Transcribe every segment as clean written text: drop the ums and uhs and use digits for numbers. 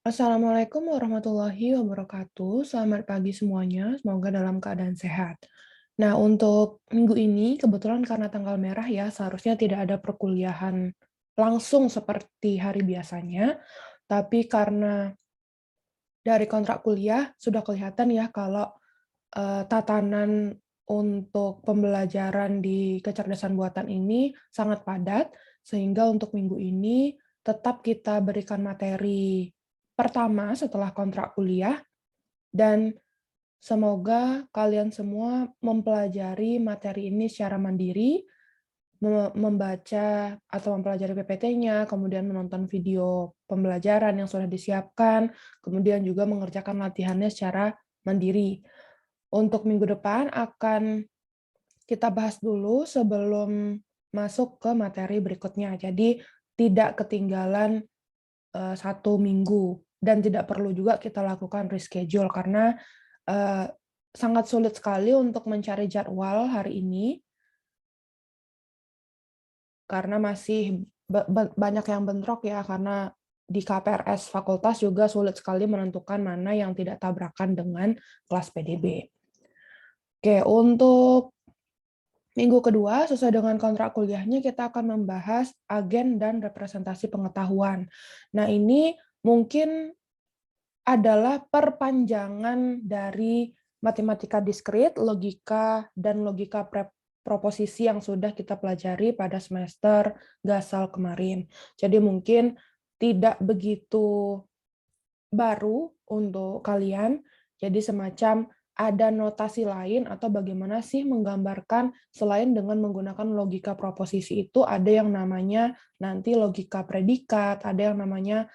Assalamualaikum warahmatullahi wabarakatuh. Selamat pagi semuanya, semoga dalam keadaan sehat. Nah, untuk minggu ini kebetulan karena tanggal merah ya, seharusnya tidak ada perkuliahan langsung seperti hari biasanya, tapi karena dari kontrak kuliah sudah kelihatan ya kalau tatanan untuk pembelajaran di kecerdasan buatan ini sangat padat, sehingga untuk minggu ini tetap kita berikan materi pertama setelah kontrak kuliah, dan semoga kalian semua mempelajari materi ini secara mandiri, membaca atau mempelajari PPT-nya, kemudian menonton video pembelajaran yang sudah disiapkan, kemudian juga mengerjakan latihannya secara mandiri. Untuk minggu depan akan kita bahas dulu sebelum masuk ke materi berikutnya. Jadi tidak ketinggalan, 1 minggu dan tidak perlu juga kita lakukan reschedule karena, eee, sangat sulit sekali untuk mencari jadwal hari ini karena masih banyak yang bentrok ya, karena di KPRS fakultas juga sulit sekali menentukan mana yang tidak tabrakan dengan kelas PDB. Oke, untuk minggu kedua, sesuai dengan kontrak kuliahnya, kita akan membahas agen dan representasi pengetahuan. Nah, ini mungkin adalah perpanjangan dari matematika diskrit, logika, dan logika proposisi yang sudah kita pelajari pada semester Gasal kemarin. Jadi mungkin tidak begitu baru untuk kalian, jadi semacam ada notasi lain atau bagaimana sih menggambarkan selain dengan menggunakan logika proposisi itu ada yang namanya nanti logika predikat, ada yang namanya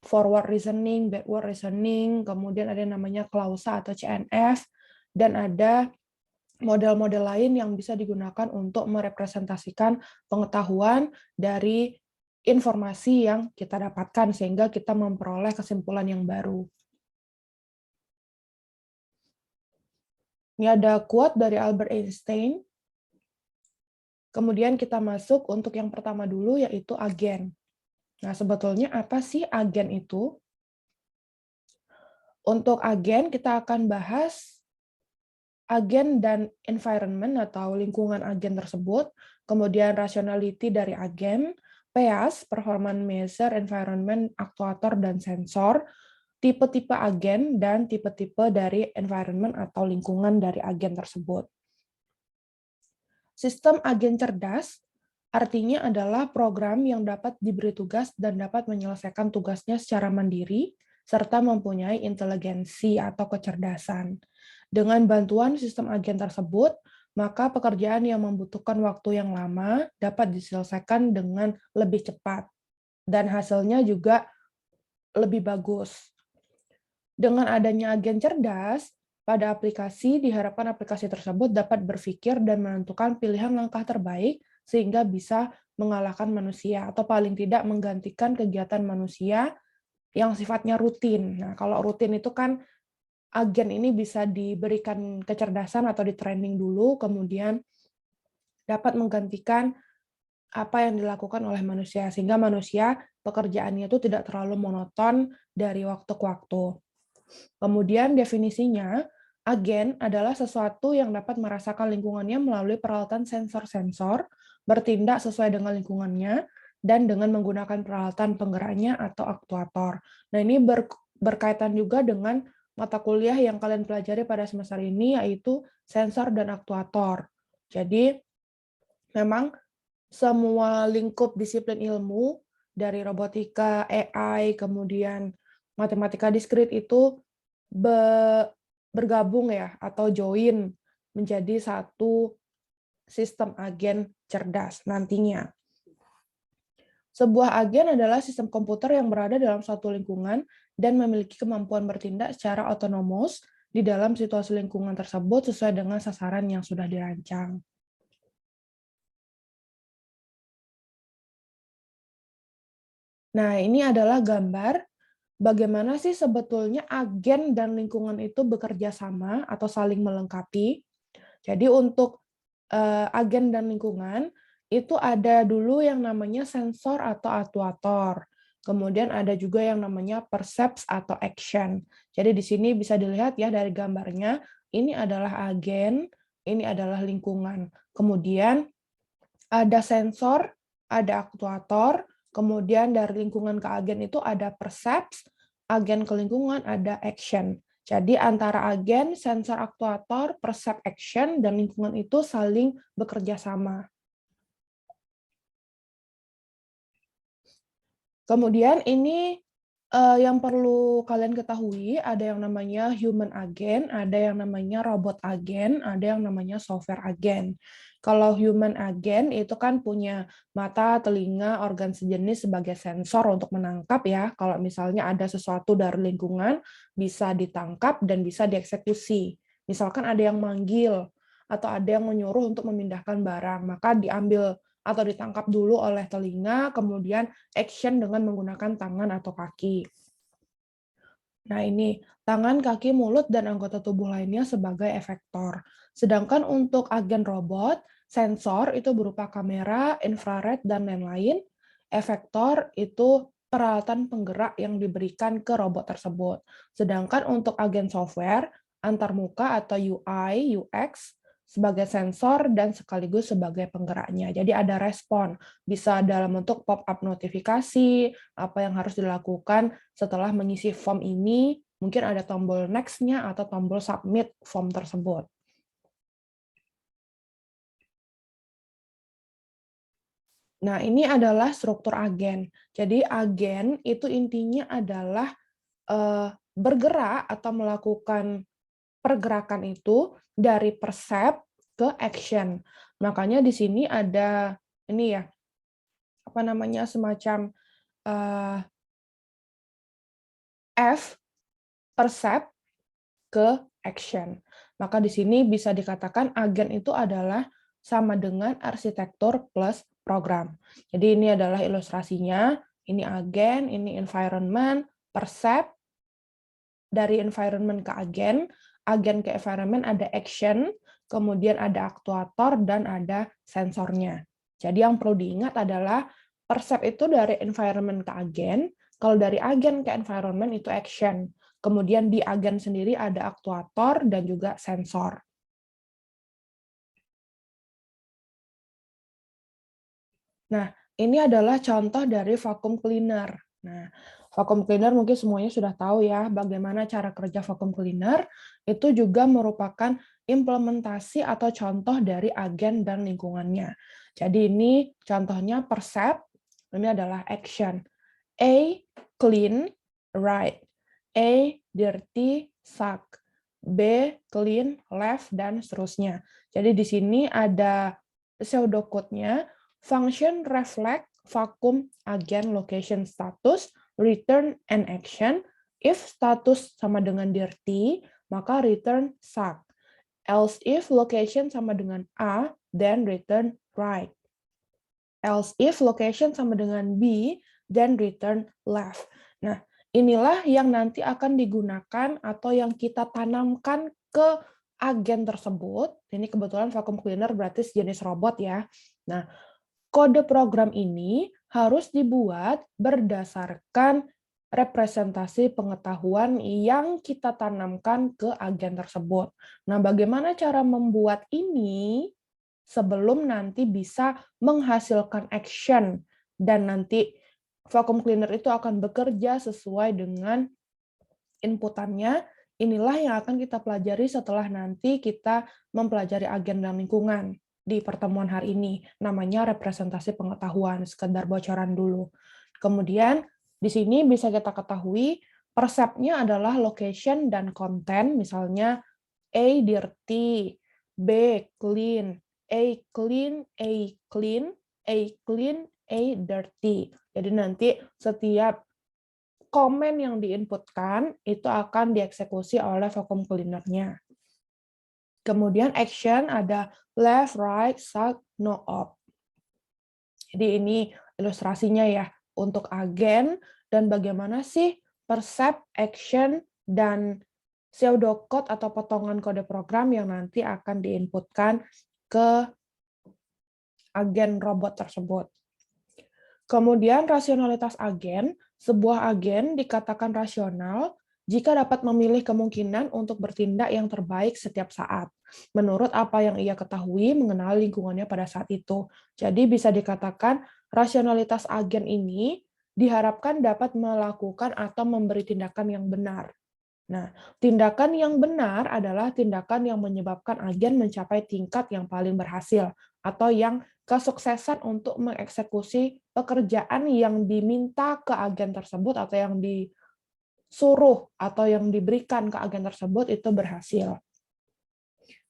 forward reasoning, backward reasoning, kemudian ada yang namanya klausa atau CNF, dan ada model-model lain yang bisa digunakan untuk merepresentasikan pengetahuan dari informasi yang kita dapatkan sehingga kita memperoleh kesimpulan yang baru. Ini ada quote dari Albert Einstein. Kemudian kita masuk untuk yang pertama dulu, yaitu agen. Nah, sebetulnya apa sih agen itu? Untuk agen, kita akan bahas agen dan environment atau lingkungan agen tersebut, kemudian rationality dari agen, PEAS, performance measure, environment, aktuator, dan sensor, tipe-tipe agen, dan tipe-tipe dari environment atau lingkungan dari agen tersebut. Sistem agen cerdas artinya adalah program yang dapat diberi tugas dan dapat menyelesaikan tugasnya secara mandiri, serta mempunyai inteligensi atau kecerdasan. Dengan bantuan sistem agen tersebut, maka pekerjaan yang membutuhkan waktu yang lama dapat diselesaikan dengan lebih cepat, dan hasilnya juga lebih bagus. Dengan adanya agen cerdas, pada aplikasi diharapkan aplikasi tersebut dapat berpikir dan menentukan pilihan langkah terbaik sehingga bisa mengalahkan manusia atau paling tidak menggantikan kegiatan manusia yang sifatnya rutin. Nah, kalau rutin itu kan agen ini bisa diberikan kecerdasan atau di-training dulu, kemudian dapat menggantikan apa yang dilakukan oleh manusia, sehingga manusia pekerjaannya itu tidak terlalu monoton dari waktu ke waktu. Kemudian definisinya, agen adalah sesuatu yang dapat merasakan lingkungannya melalui peralatan sensor-sensor, bertindak sesuai dengan lingkungannya, dan dengan menggunakan peralatan penggeraknya atau aktuator. Nah, ini berkaitan juga dengan mata kuliah yang kalian pelajari pada semester ini, yaitu sensor dan aktuator. Jadi, memang semua lingkup disiplin ilmu, dari robotika, AI, kemudian matematika diskrit itu bergabung ya atau join menjadi satu sistem agen cerdas nantinya. Sebuah agen adalah sistem komputer yang berada dalam suatu lingkungan dan memiliki kemampuan bertindak secara otonomos di dalam situasi lingkungan tersebut sesuai dengan sasaran yang sudah dirancang. Nah, ini adalah gambar bagaimana sih sebetulnya agen dan lingkungan itu bekerja sama atau saling melengkapi. Jadi untuk agen dan lingkungan itu ada dulu yang namanya sensor atau aktuator. Kemudian ada juga yang namanya percept atau action. Jadi di sini bisa dilihat ya dari gambarnya, ini adalah agen, ini adalah lingkungan. Kemudian ada sensor, ada aktuator, kemudian dari lingkungan ke agen itu ada percept, agen ke lingkungan ada action. Jadi antara agen, sensor, aktuator, percept, action, dan lingkungan itu saling bekerja sama. Kemudian ini yang perlu kalian ketahui, ada yang namanya human agent, ada yang namanya robot agent, ada yang namanya software agent. Kalau human agent itu kan punya mata, telinga, organ sejenis sebagai sensor untuk menangkap ya. Kalau misalnya ada sesuatu dari lingkungan, bisa ditangkap dan bisa dieksekusi. Misalkan ada yang manggil, atau ada yang menyuruh untuk memindahkan barang, maka diambil atau ditangkap dulu oleh telinga, kemudian action dengan menggunakan tangan atau kaki. Nah ini, tangan, kaki, mulut, dan anggota tubuh lainnya sebagai efektor. Sedangkan untuk agen robot, sensor itu berupa kamera, infrared, dan lain-lain. Efektor itu peralatan penggerak yang diberikan ke robot tersebut. Sedangkan untuk agen software, antarmuka atau UI, UX, sebagai sensor dan sekaligus sebagai penggeraknya. Jadi ada respon, bisa dalam bentuk pop-up notifikasi, apa yang harus dilakukan setelah mengisi form ini, mungkin ada tombol next-nya atau tombol submit form tersebut. Nah, ini adalah struktur agen. Jadi agen itu intinya adalah bergerak atau melakukan pergerakan itu dari percept ke action. Makanya di sini ada ini ya, apa namanya, semacam F, percept ke action. Maka di sini bisa dikatakan agen itu adalah sama dengan arsitektur plus program. Jadi ini adalah ilustrasinya, ini agen, ini environment, percept, dari environment ke agen ke environment ada action, kemudian ada aktuator, dan ada sensornya. Jadi yang perlu diingat adalah percept itu dari environment ke agen, kalau dari agen ke environment itu action. Kemudian di agen sendiri ada aktuator dan juga sensor. Nah, ini adalah contoh dari vacuum cleaner. Nah, vacuum cleaner mungkin semuanya sudah tahu ya bagaimana cara kerja vacuum cleaner. Itu juga merupakan implementasi atau contoh dari agen dan lingkungannya. Jadi ini contohnya percept, ini adalah action. A, clean, right. A, dirty, suck. B, clean, left, dan seterusnya. Jadi di sini ada pseudocode-nya, function reflect vacuum agent location status, return and action. If status sama dengan dirty, maka return suck. Else if location sama dengan A, then return right. Else if location sama dengan B, then return left. Nah, inilah yang nanti akan digunakan atau yang kita tanamkan ke agen tersebut. Ini kebetulan vacuum cleaner berarti sejenis robot ya. Nah, kode program ini harus dibuat berdasarkan representasi pengetahuan yang kita tanamkan ke agen tersebut. Nah, bagaimana cara membuat ini sebelum nanti bisa menghasilkan action dan nanti vacuum cleaner itu akan bekerja sesuai dengan inputannya. Inilah yang akan kita pelajari setelah nanti kita mempelajari agen dan lingkungan di pertemuan hari ini. Namanya representasi pengetahuan, sekedar bocoran dulu. Kemudian di sini bisa kita ketahui persepnya adalah location dan konten, misalnya A dirty, B clean, A clean, A clean, A clean, A dirty. Jadi nanti setiap komen yang diinputkan itu akan dieksekusi oleh vacuum cleaner-nya. Kemudian action ada left, right, suck, no op. Jadi ini ilustrasinya ya untuk agen dan bagaimana sih percept, action, dan pseudocode atau potongan kode program yang nanti akan diinputkan ke agen robot tersebut. Kemudian rasionalitas agen, sebuah agen dikatakan rasional jika dapat memilih kemungkinan untuk bertindak yang terbaik setiap saat, menurut apa yang ia ketahui mengenal lingkungannya pada saat itu. Jadi bisa dikatakan rasionalitas agen ini diharapkan dapat melakukan atau memberi tindakan yang benar. Nah, tindakan yang benar adalah tindakan yang menyebabkan agen mencapai tingkat yang paling berhasil atau yang kesuksesan untuk mengeksekusi pekerjaan yang diminta ke agen tersebut atau yang disuruh atau yang diberikan ke agen tersebut itu berhasil.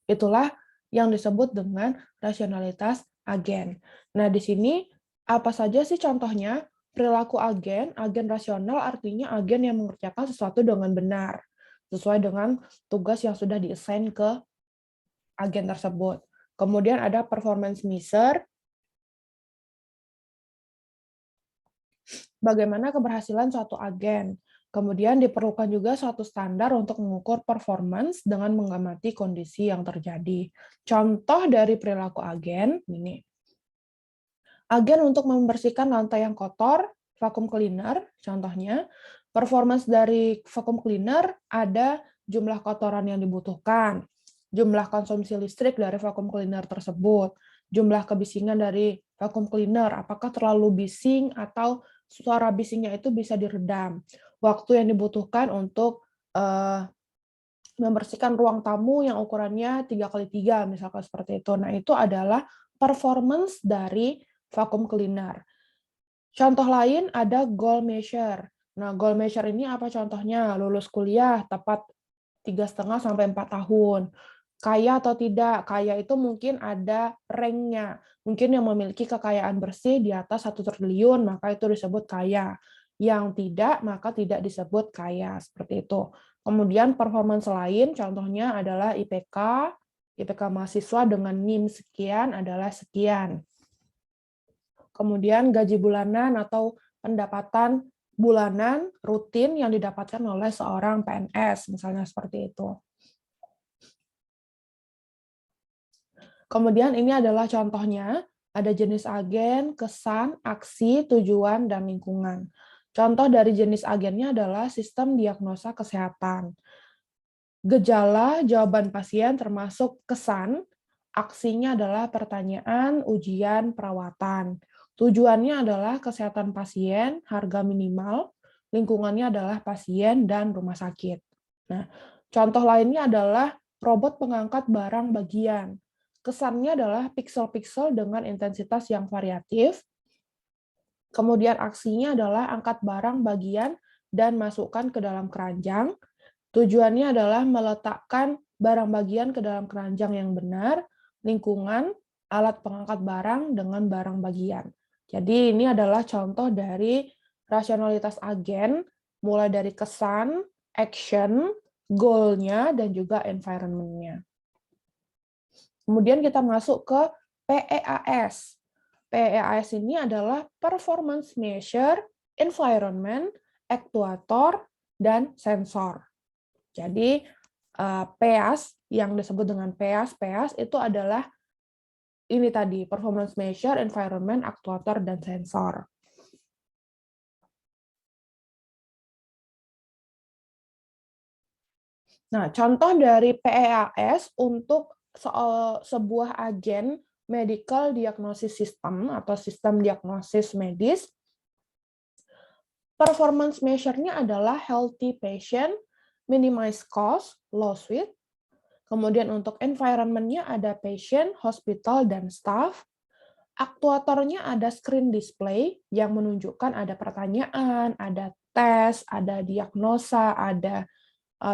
Itulah yang disebut dengan rasionalitas agen. Nah, di sini apa saja sih contohnya? Perilaku agen, agen rasional artinya agen yang mengerjakan sesuatu dengan benar, sesuai dengan tugas yang sudah di-assign ke agen tersebut. Kemudian ada performance measure, bagaimana keberhasilan suatu agen. Kemudian diperlukan juga suatu standar untuk mengukur performance dengan mengamati kondisi yang terjadi. Contoh dari perilaku agen, ini. Agen untuk membersihkan lantai yang kotor, vacuum cleaner, contohnya. Performance dari vacuum cleaner ada jumlah kotoran yang dibutuhkan, jumlah konsumsi listrik dari vacuum cleaner tersebut, jumlah kebisingan dari vacuum cleaner, apakah terlalu bising atau suara bisingnya itu bisa diredam, waktu yang dibutuhkan untuk membersihkan ruang tamu yang ukurannya 3x3, misalkan seperti itu. Nah, itu adalah performance dari vacuum cleaner. Contoh lain ada goal measure. Nah, goal measure ini apa contohnya? Lulus kuliah tepat 3,5 sampai 4 tahun. Kaya atau tidak? Kaya itu mungkin ada rank-nya. Mungkin yang memiliki kekayaan bersih di atas 1 triliun, maka itu disebut kaya. Yang tidak, maka tidak disebut kaya. Seperti itu. Kemudian performance lain, contohnya adalah IPK. IPK mahasiswa dengan NIM sekian adalah sekian. Kemudian gaji bulanan atau pendapatan bulanan rutin yang didapatkan oleh seorang PNS, misalnya seperti itu. Kemudian ini adalah contohnya, ada jenis agen, kesan, aksi, tujuan, dan lingkungan. Contoh dari jenis agennya adalah sistem diagnosa kesehatan. Gejala, jawaban pasien termasuk kesan, aksinya adalah pertanyaan, ujian, perawatan. Tujuannya adalah kesehatan pasien, harga minimal, lingkungannya adalah pasien dan rumah sakit. Nah, contoh lainnya adalah robot pengangkat barang bagian. Kesannya adalah piksel-piksel dengan intensitas yang variatif. Kemudian aksinya adalah angkat barang bagian dan masukkan ke dalam keranjang. Tujuannya adalah meletakkan barang bagian ke dalam keranjang yang benar, lingkungan, alat pengangkat barang dengan barang bagian. Jadi ini adalah contoh dari rasionalitas agen, mulai dari kesan, action, goal-nya, dan juga environment-nya. Kemudian kita masuk ke PEAS. PEAS ini adalah performance measure, environment, actuator, dan sensor. Jadi PEAS yang disebut dengan PEAS itu adalah ini tadi, performance measure, environment, actuator, dan sensor. Nah, contoh dari PEAS untuk sebuah agen medical diagnosis system atau sistem diagnosis medis, performance measure-nya adalah healthy patient, minimize cost, low sweat. Kemudian untuk environment-nya ada patient, hospital, dan staff. Aktuatornya ada screen display yang menunjukkan ada pertanyaan, ada tes, ada diagnosa, ada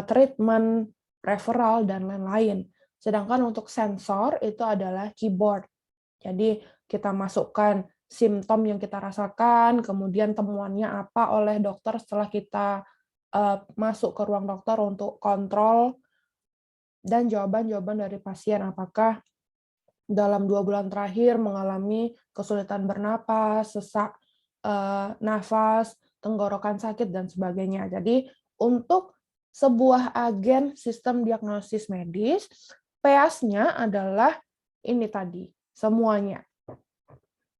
treatment, referral, dan lain-lain. Sedangkan untuk sensor itu adalah keyboard. Jadi kita masukkan simptom yang kita rasakan, kemudian temuannya apa oleh dokter setelah kita masuk ke ruang dokter untuk kontrol, dan jawaban-jawaban dari pasien apakah dalam 2 bulan terakhir mengalami kesulitan bernapas, sesak nafas, tenggorokan sakit, dan sebagainya. Jadi untuk sebuah agen sistem diagnosis medis, PEAS-nya adalah ini tadi, semuanya.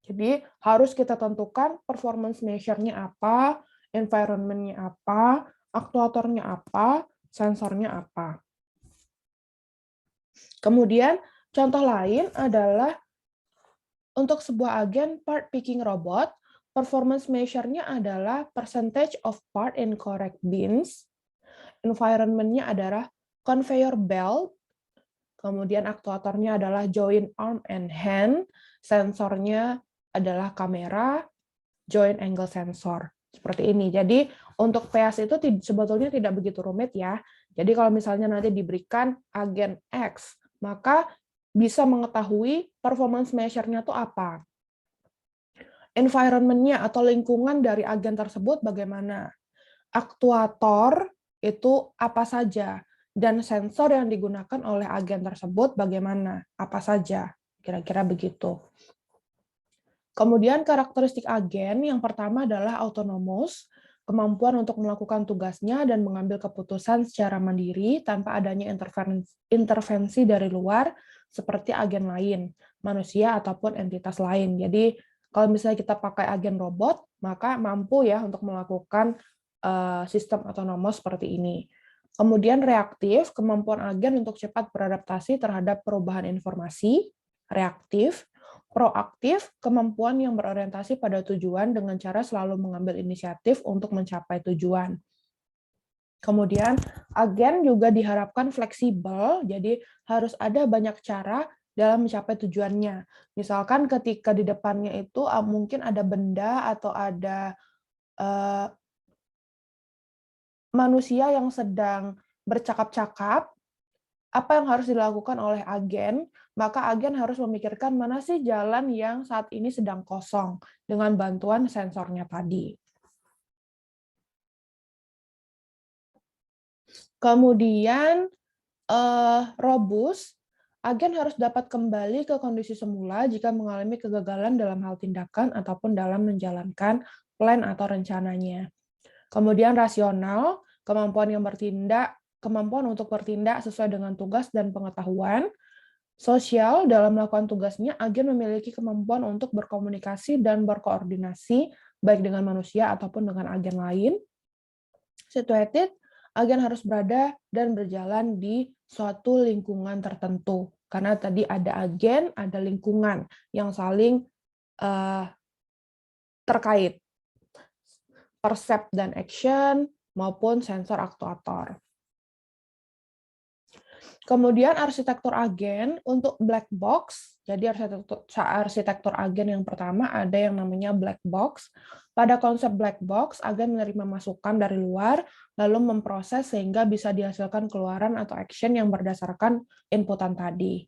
Jadi harus kita tentukan performance measure-nya apa, environment-nya apa, aktuatornya apa, sensornya apa. Kemudian contoh lain adalah untuk sebuah agen part picking robot, performance measure-nya adalah percentage of part in correct bins, environment-nya adalah conveyor belt, kemudian aktuatornya adalah joint arm and hand, sensornya adalah kamera, joint angle sensor. Seperti ini. Jadi untuk PAS itu sebetulnya tidak begitu rumit ya. Jadi kalau misalnya nanti diberikan agen X, maka bisa mengetahui performance measure-nya itu apa. Environment-nya atau lingkungan dari agen tersebut bagaimana. Aktuator itu apa saja. Dan sensor yang digunakan oleh agen tersebut bagaimana, apa saja. Kira-kira begitu. Kemudian karakteristik agen yang pertama adalah autonomous, kemampuan untuk melakukan tugasnya dan mengambil keputusan secara mandiri tanpa adanya intervensi dari luar seperti agen lain, manusia ataupun entitas lain. Jadi kalau misalnya kita pakai agen robot, maka mampu ya untuk melakukan sistem otonomos seperti ini. Kemudian reaktif, kemampuan agen untuk cepat beradaptasi terhadap perubahan informasi, reaktif. Proaktif, kemampuan yang berorientasi pada tujuan dengan cara selalu mengambil inisiatif untuk mencapai tujuan. Kemudian, agen juga diharapkan fleksibel, jadi harus ada banyak cara dalam mencapai tujuannya. Misalkan ketika di depannya itu mungkin ada benda atau ada manusia yang sedang bercakap-cakap, apa yang harus dilakukan oleh agen, maka agen harus memikirkan mana sih jalan yang saat ini sedang kosong dengan bantuan sensornya tadi. Kemudian, robust, agen harus dapat kembali ke kondisi semula jika mengalami kegagalan dalam hal tindakan ataupun dalam menjalankan plan atau rencananya. Kemudian rasional, kemampuan untuk bertindak sesuai dengan tugas dan pengetahuan. Sosial, dalam melakukan tugasnya, agen memiliki kemampuan untuk berkomunikasi dan berkoordinasi, baik dengan manusia ataupun dengan agen lain. Situated, agen harus berada dan berjalan di suatu lingkungan tertentu. Karena tadi ada agen, ada lingkungan yang saling terkait. Percept dan action, maupun sensor aktuator. Kemudian arsitektur agen untuk black box. Jadi arsitektur agen yang pertama ada yang namanya black box. Pada konsep black box, agen menerima masukan dari luar, lalu memproses sehingga bisa dihasilkan keluaran atau action yang berdasarkan inputan tadi.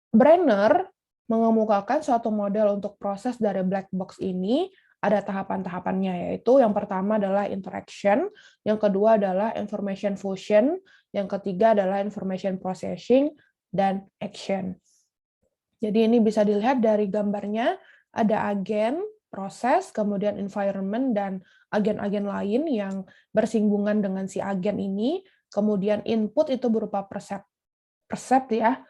Brenner mengemukakan suatu model untuk proses dari black box ini, ada tahapan-tahapannya, yaitu yang pertama adalah interaction, yang kedua adalah information fusion, yang ketiga adalah information processing, dan action. Jadi ini bisa dilihat dari gambarnya, ada agen, proses, kemudian environment, dan agen-agen lain yang bersinggungan dengan si agen ini, kemudian input itu berupa percept ya,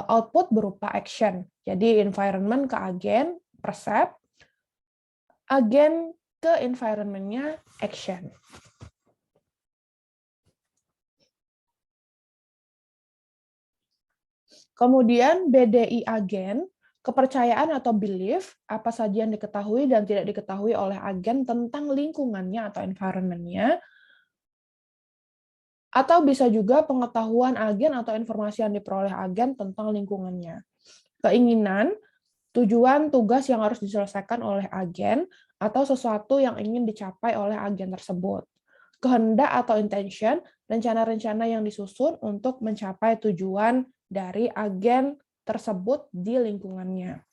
output berupa action. Jadi environment ke agen, percept, agen ke environment-nya action. Kemudian BDI agen, kepercayaan atau belief, apa saja yang diketahui dan tidak diketahui oleh agen tentang lingkungannya atau environment-nya, atau bisa juga pengetahuan agen atau informasi yang diperoleh agen tentang lingkungannya. Keinginan, tujuan tugas yang harus diselesaikan oleh agen, atau sesuatu yang ingin dicapai oleh agen tersebut. Kehendak atau intention, rencana-rencana yang disusun untuk mencapai tujuan dari agen tersebut di lingkungannya.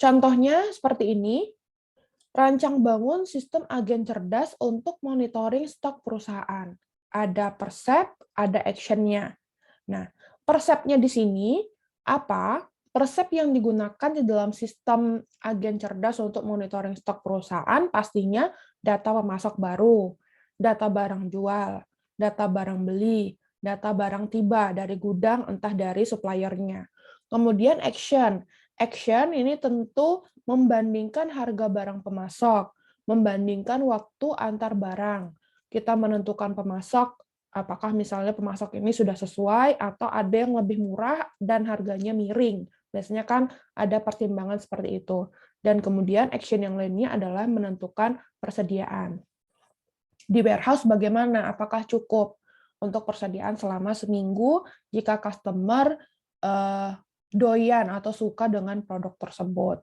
Contohnya seperti ini, rancang bangun sistem agen cerdas untuk monitoring stok perusahaan. Ada percept, ada action-nya. Nah, percept-nya di sini apa? Percept yang digunakan di dalam sistem agen cerdas untuk monitoring stok perusahaan pastinya data pemasok baru, data barang jual, data barang beli, data barang tiba dari gudang entah dari suppliernya. Kemudian action. Action ini tentu membandingkan harga barang pemasok, membandingkan waktu antar barang. Kita menentukan pemasok, apakah misalnya pemasok ini sudah sesuai atau ada yang lebih murah dan harganya miring. Biasanya kan ada pertimbangan seperti itu. Dan kemudian action yang lainnya adalah menentukan persediaan. Di warehouse bagaimana? Apakah cukup untuk persediaan selama seminggu jika customer doyan atau suka dengan produk tersebut.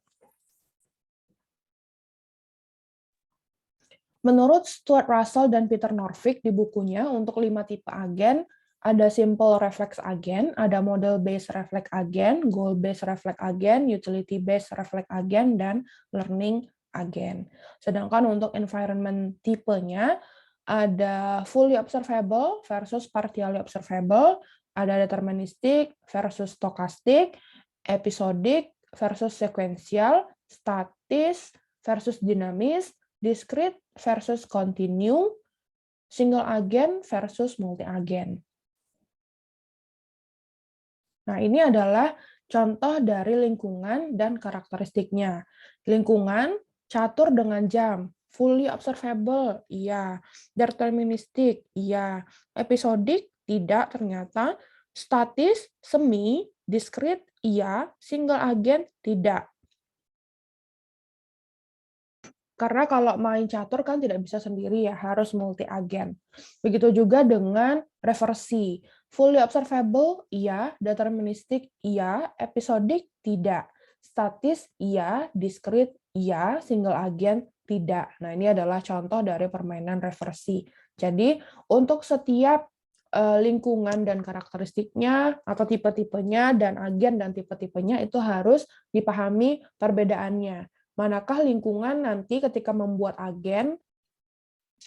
Menurut Stuart Russell dan Peter Norvig di bukunya, untuk 5 tipe agen, ada simple reflex agen, ada model based reflex agen, goal based reflex agen, utility based reflex agen, dan learning agen. Sedangkan untuk environment tipenya, ada fully observable versus partially observable, ada deterministic versus stochastic, episodic versus sequential, statis versus dinamis, discrete versus continue, single agent versus multi agent. Nah, ini adalah contoh dari lingkungan dan karakteristiknya. Lingkungan catur dengan jam, fully observable, iya. Deterministic, iya. Episodik, tidak ternyata. Statis, semi. Discrete, iya. Single agent, tidak. Karena kalau main catur kan tidak bisa sendiri ya, harus multi agen. Begitu juga dengan reversi. Fully observable, iya. Deterministic, iya. Episodic, tidak. Statis, iya. Discrete, iya. Single agent, tidak. Nah, ini adalah contoh dari permainan reversi. Jadi, untuk setiap lingkungan dan karakteristiknya, atau tipe-tipenya, dan agen dan tipe-tipenya itu harus dipahami perbedaannya. Manakah lingkungan nanti ketika membuat agen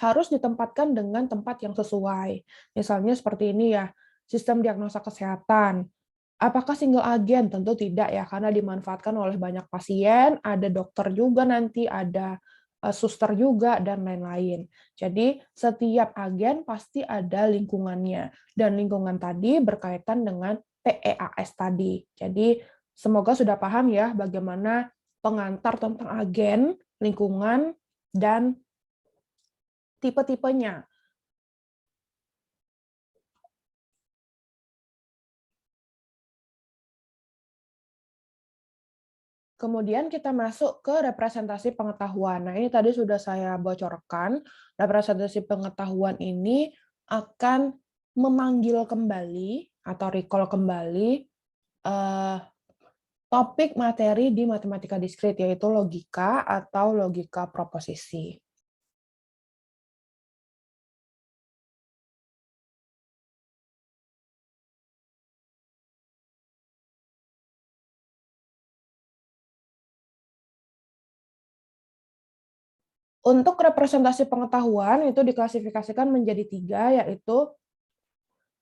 harus ditempatkan dengan tempat yang sesuai. Misalnya seperti ini ya, sistem diagnosa kesehatan. Apakah single agen? Tentu tidak ya, karena dimanfaatkan oleh banyak pasien, ada dokter juga nanti, ada suster juga, dan lain-lain. Jadi setiap agen pasti ada lingkungannya. Dan lingkungan tadi berkaitan dengan PEAS tadi. Jadi semoga sudah paham ya bagaimana pengantar tentang agen, lingkungan, dan tipe-tipenya. Kemudian kita masuk ke representasi pengetahuan. Nah, ini tadi sudah saya bocorkan. Representasi pengetahuan ini akan memanggil kembali atau recall kembali topik materi di matematika diskrit, yaitu logika atau logika proposisi. Untuk representasi pengetahuan itu diklasifikasikan menjadi 3, yaitu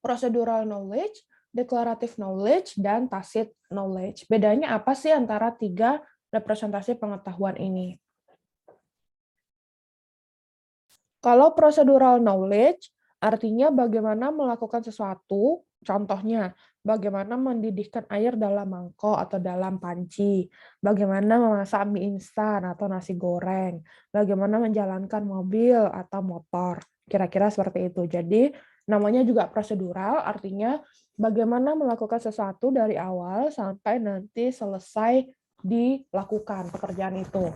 procedural knowledge, declarative knowledge, dan tacit knowledge. Bedanya apa sih antara 3 representasi pengetahuan ini? Kalau procedural knowledge, artinya bagaimana melakukan sesuatu, contohnya, bagaimana mendidihkan air dalam mangkok atau dalam panci, bagaimana memasak mie instan atau nasi goreng, bagaimana menjalankan mobil atau motor, kira-kira seperti itu. Jadi, namanya juga prosedural, artinya bagaimana melakukan sesuatu dari awal sampai nanti selesai dilakukan pekerjaan itu.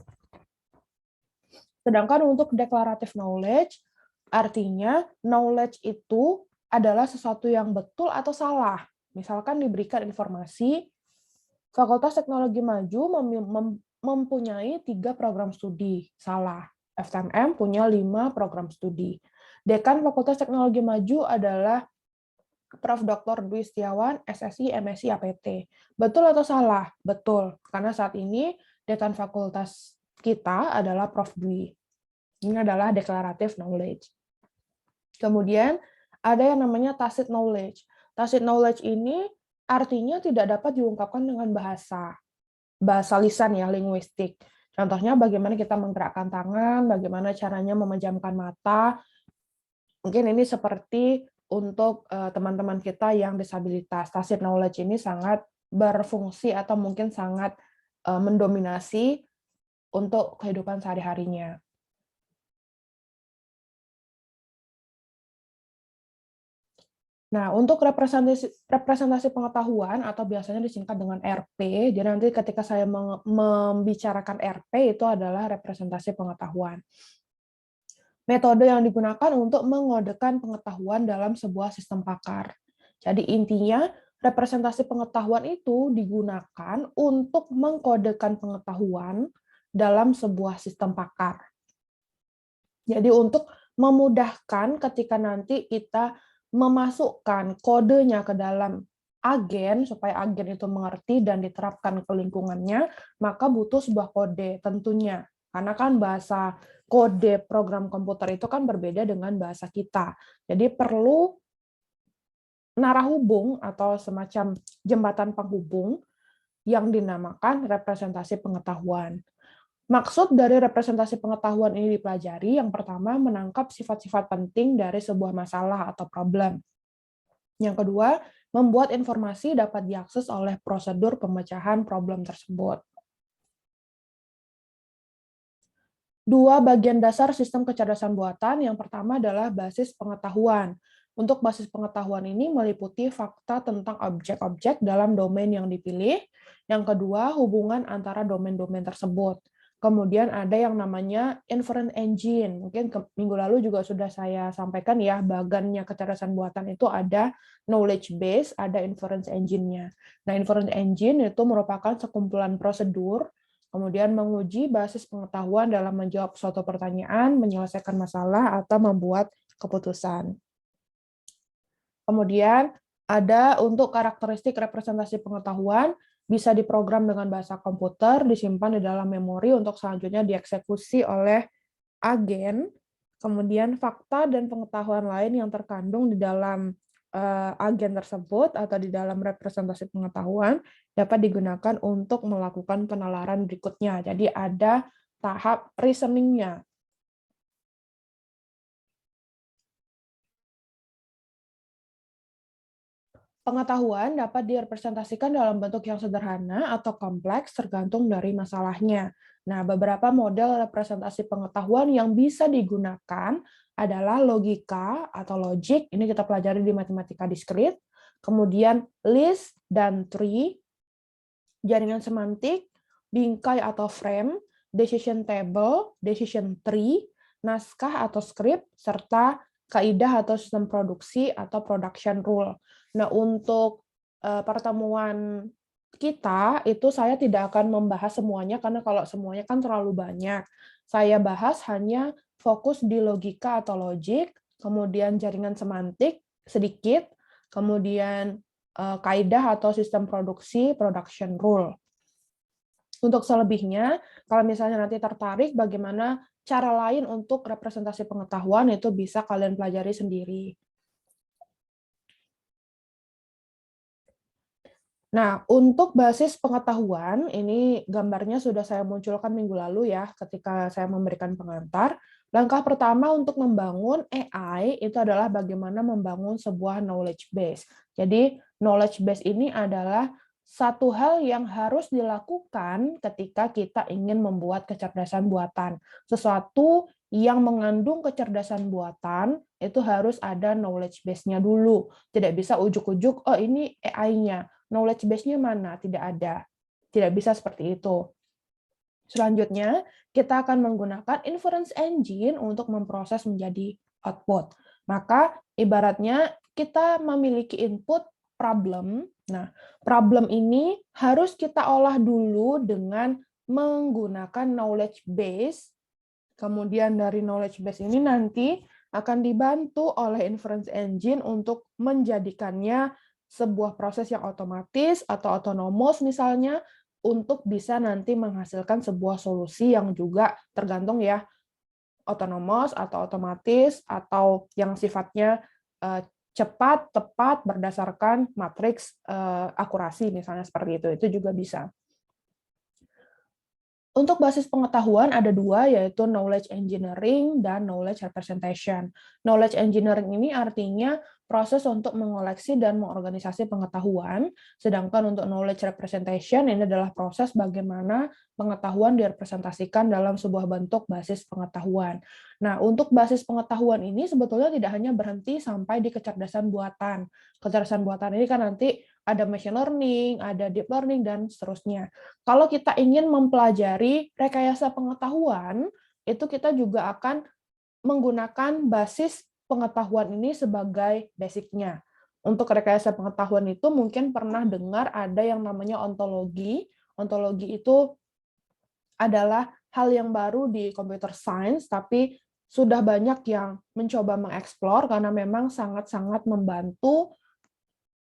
Sedangkan untuk declarative knowledge, artinya knowledge itu adalah sesuatu yang betul atau salah. Misalkan diberikan informasi, Fakultas Teknologi Maju mempunyai 3 program studi. Salah. FTMM punya 5 program studi. Dekan Fakultas Teknologi Maju adalah Prof. Dr. Dwi Setiawan, SSI, MSI, APT. Betul atau salah? Betul. Karena saat ini dekan fakultas kita adalah Prof. Dwi. Ini adalah declarative knowledge. Kemudian ada yang namanya tacit knowledge. Tacit knowledge ini artinya tidak dapat diungkapkan dengan bahasa lisan ya, linguistik. Contohnya bagaimana kita menggerakkan tangan, bagaimana caranya memejamkan mata. Mungkin ini seperti untuk teman-teman kita yang disabilitas. Tacit knowledge ini sangat berfungsi atau mungkin sangat mendominasi untuk kehidupan sehari-harinya. Nah, untuk representasi pengetahuan atau biasanya disingkat dengan RP, jadi nanti ketika saya membicarakan RP itu adalah representasi pengetahuan. Metode yang digunakan untuk mengodekan pengetahuan dalam sebuah sistem pakar. Jadi intinya, representasi pengetahuan itu digunakan untuk mengkodekan pengetahuan dalam sebuah sistem pakar. Jadi untuk memudahkan ketika nanti kita memasukkan kodenya ke dalam agen, supaya agen itu mengerti dan diterapkan ke lingkungannya, maka butuh sebuah kode tentunya. Karena kan bahasa kode program komputer itu kan berbeda dengan bahasa kita. Jadi perlu narahubung atau semacam jembatan penghubung yang dinamakan representasi pengetahuan. Maksud dari representasi pengetahuan ini dipelajari, yang pertama menangkap sifat-sifat penting dari sebuah masalah atau problem. Yang kedua, membuat informasi dapat diakses oleh prosedur pemecahan problem tersebut. Dua bagian dasar sistem kecerdasan buatan, yang pertama adalah basis pengetahuan. Untuk basis pengetahuan ini meliputi fakta tentang objek-objek dalam domain yang dipilih. Yang kedua, hubungan antara domain-domain tersebut. Kemudian ada yang namanya inference engine. Mungkin minggu lalu juga sudah saya sampaikan ya, bagannya kecerdasan buatan itu ada knowledge base, ada inference engine-nya. Nah, inference engine itu merupakan sekumpulan prosedur kemudian menguji basis pengetahuan dalam menjawab suatu pertanyaan, menyelesaikan masalah, atau membuat keputusan. Kemudian ada untuk karakteristik representasi pengetahuan, bisa diprogram dengan bahasa komputer, disimpan di dalam memori untuk selanjutnya dieksekusi oleh agen. Kemudian fakta dan pengetahuan lain yang terkandung di dalam agen tersebut atau di dalam representasi pengetahuan dapat digunakan untuk melakukan penalaran berikutnya. Jadi ada tahap reasoning-nya. Pengetahuan dapat direpresentasikan dalam bentuk yang sederhana atau kompleks tergantung dari masalahnya. Nah, beberapa model representasi pengetahuan yang bisa digunakan adalah logika atau logic, ini kita pelajari di matematika diskrit, kemudian list dan tree, jaringan semantik, bingkai atau frame, decision table, decision tree, naskah atau script, serta kaidah atau sistem produksi atau production rule. Nah, untuk pertemuan kita itu saya tidak akan membahas semuanya karena kalau semuanya kan terlalu banyak. Saya bahas hanya fokus di logika atau logic, kemudian jaringan semantik sedikit, kemudian kaidah atau sistem produksi production rule. Untuk selebihnya, kalau misalnya nanti tertarik bagaimana cara lain untuk representasi pengetahuan itu bisa kalian pelajari sendiri. Nah, untuk basis pengetahuan, ini gambarnya sudah saya munculkan minggu lalu ya, ketika saya memberikan pengantar. Langkah pertama untuk membangun AI itu adalah bagaimana membangun sebuah knowledge base. Jadi, knowledge base ini adalah satu hal yang harus dilakukan ketika kita ingin membuat kecerdasan buatan. Sesuatu yang mengandung kecerdasan buatan, itu harus ada knowledge base-nya dulu. Tidak bisa ujuk-ujuk, oh ini AI-nya. Knowledge base-nya mana? Tidak ada. Tidak bisa seperti itu. Selanjutnya, kita akan menggunakan inference engine untuk memproses menjadi output. Maka, ibaratnya kita memiliki input problem. Nah, problem ini harus kita olah dulu dengan menggunakan knowledge base. Kemudian dari knowledge base ini nanti akan dibantu oleh inference engine untuk menjadikannya sebuah proses yang otomatis atau otonomos misalnya untuk bisa nanti menghasilkan sebuah solusi yang juga tergantung ya otonomos atau otomatis atau yang sifatnya cepat, tepat berdasarkan matriks akurasi misalnya seperti itu juga bisa. Untuk basis pengetahuan ada dua, yaitu knowledge engineering dan knowledge representation. Knowledge engineering ini artinya proses untuk mengoleksi dan mengorganisasi pengetahuan, sedangkan untuk knowledge representation ini adalah proses bagaimana pengetahuan direpresentasikan dalam sebuah bentuk basis pengetahuan. Nah, untuk basis pengetahuan ini sebetulnya tidak hanya berhenti sampai di kecerdasan buatan. Kecerdasan buatan ini kan nanti ada machine learning, ada deep learning, dan seterusnya. Kalau kita ingin mempelajari rekayasa pengetahuan, itu kita juga akan menggunakan basis pengetahuan ini sebagai basic-nya. Untuk rekayasa pengetahuan itu mungkin pernah dengar ada yang namanya ontologi. Ontologi itu adalah hal yang baru di computer science, tapi sudah banyak yang mencoba mengeksplor karena memang sangat-sangat membantu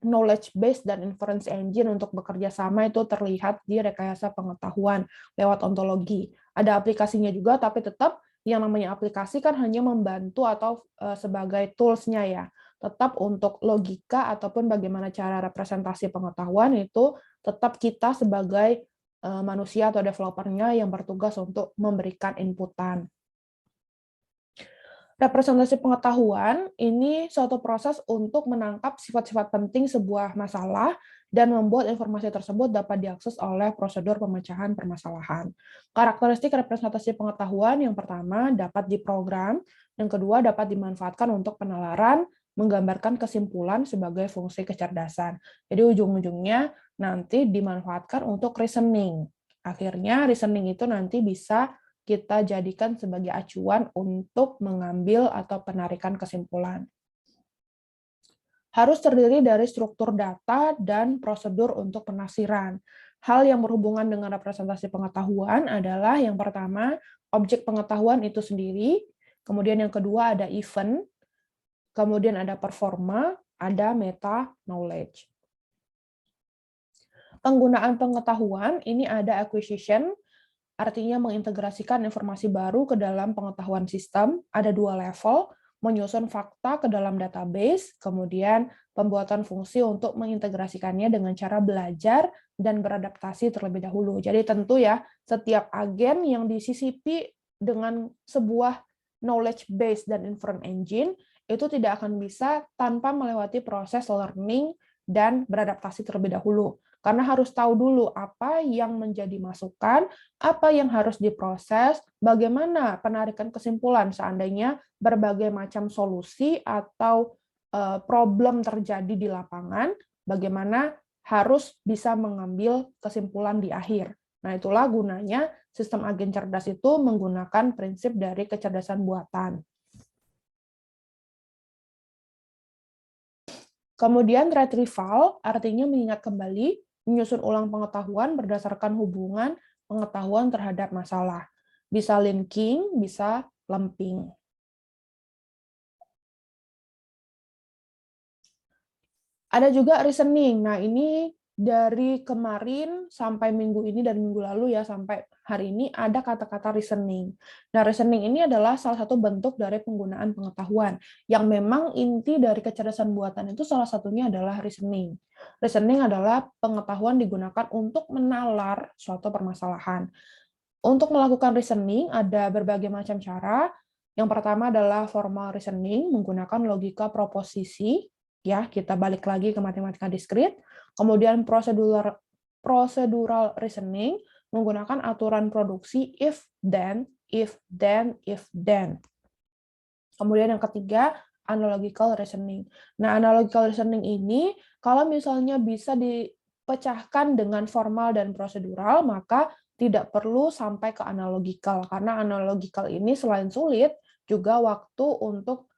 knowledge base dan inference engine untuk bekerja sama itu terlihat di rekayasa pengetahuan lewat ontologi. Ada aplikasinya juga, tapi tetap yang namanya aplikasi kan hanya membantu atau sebagai tools-nya ya. Tetap untuk logika ataupun bagaimana cara representasi pengetahuan itu tetap kita sebagai manusia atau developernya yang bertugas untuk memberikan inputan. Representasi pengetahuan ini suatu proses untuk menangkap sifat-sifat penting sebuah masalah dan membuat informasi tersebut dapat diakses oleh prosedur pemecahan permasalahan. Karakteristik representasi pengetahuan yang pertama dapat diprogram, yang kedua dapat dimanfaatkan untuk penalaran, menggambarkan kesimpulan sebagai fungsi kecerdasan. Jadi ujung-ujungnya nanti dimanfaatkan untuk reasoning. Akhirnya reasoning itu nanti bisa kita jadikan sebagai acuan untuk mengambil atau penarikan kesimpulan. Harus terdiri dari struktur data dan prosedur untuk penafsiran. Hal yang berhubungan dengan representasi pengetahuan adalah yang pertama, objek pengetahuan itu sendiri, kemudian yang kedua ada event, kemudian ada performa, ada meta knowledge. Penggunaan pengetahuan ini ada acquisition, artinya mengintegrasikan informasi baru ke dalam pengetahuan sistem. Ada dua level, menyusun fakta ke dalam database, kemudian pembuatan fungsi untuk mengintegrasikannya dengan cara belajar dan beradaptasi terlebih dahulu. Jadi tentu ya, setiap agen yang disisipi dengan sebuah knowledge base dan inference engine, itu tidak akan bisa tanpa melewati proses learning dan beradaptasi terlebih dahulu. Karena harus tahu dulu apa yang menjadi masukan, apa yang harus diproses, bagaimana penarikan kesimpulan seandainya berbagai macam solusi atau problem terjadi di lapangan, bagaimana harus bisa mengambil kesimpulan di akhir. Nah, itulah gunanya sistem agen cerdas itu menggunakan prinsip dari kecerdasan buatan. Kemudian retrieval artinya mengingat kembali, menyusun ulang pengetahuan berdasarkan hubungan pengetahuan terhadap masalah. Bisa linking, bisa lumping. Ada juga reasoning. Nah, ini dari kemarin sampai minggu ini dan minggu lalu ya, sampai hari ini ada kata-kata reasoning. Nah, reasoning ini adalah salah satu bentuk dari penggunaan pengetahuan, yang memang inti dari kecerdasan buatan itu salah satunya adalah reasoning. Reasoning adalah pengetahuan digunakan untuk menalar suatu permasalahan. Untuk melakukan reasoning ada berbagai macam cara. Yang pertama adalah formal reasoning menggunakan logika proposisi, ya, kita balik lagi ke matematika diskrit. Kemudian procedural reasoning menggunakan aturan produksi if then, if then, if then. Kemudian yang ketiga, analogical reasoning. Nah, analogical reasoning ini kalau misalnya bisa dipecahkan dengan formal dan prosedural, maka tidak perlu sampai ke analogical, karena analogical ini selain sulit, juga waktu untuk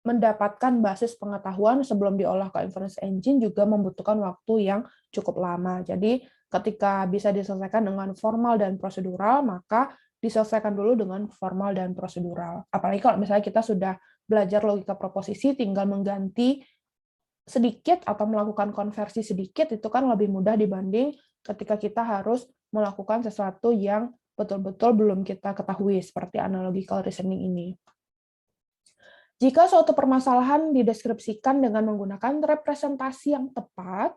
mendapatkan basis pengetahuan sebelum diolah ke inference engine juga membutuhkan waktu yang cukup lama. Jadi ketika bisa diselesaikan dengan formal dan prosedural, maka diselesaikan dulu dengan formal dan prosedural. Apalagi kalau misalnya kita sudah belajar logika proposisi, tinggal mengganti sedikit atau melakukan konversi sedikit, itu kan lebih mudah dibanding ketika kita harus melakukan sesuatu yang betul-betul belum kita ketahui, seperti analogical reasoning ini. Jika suatu permasalahan dideskripsikan dengan menggunakan representasi yang tepat,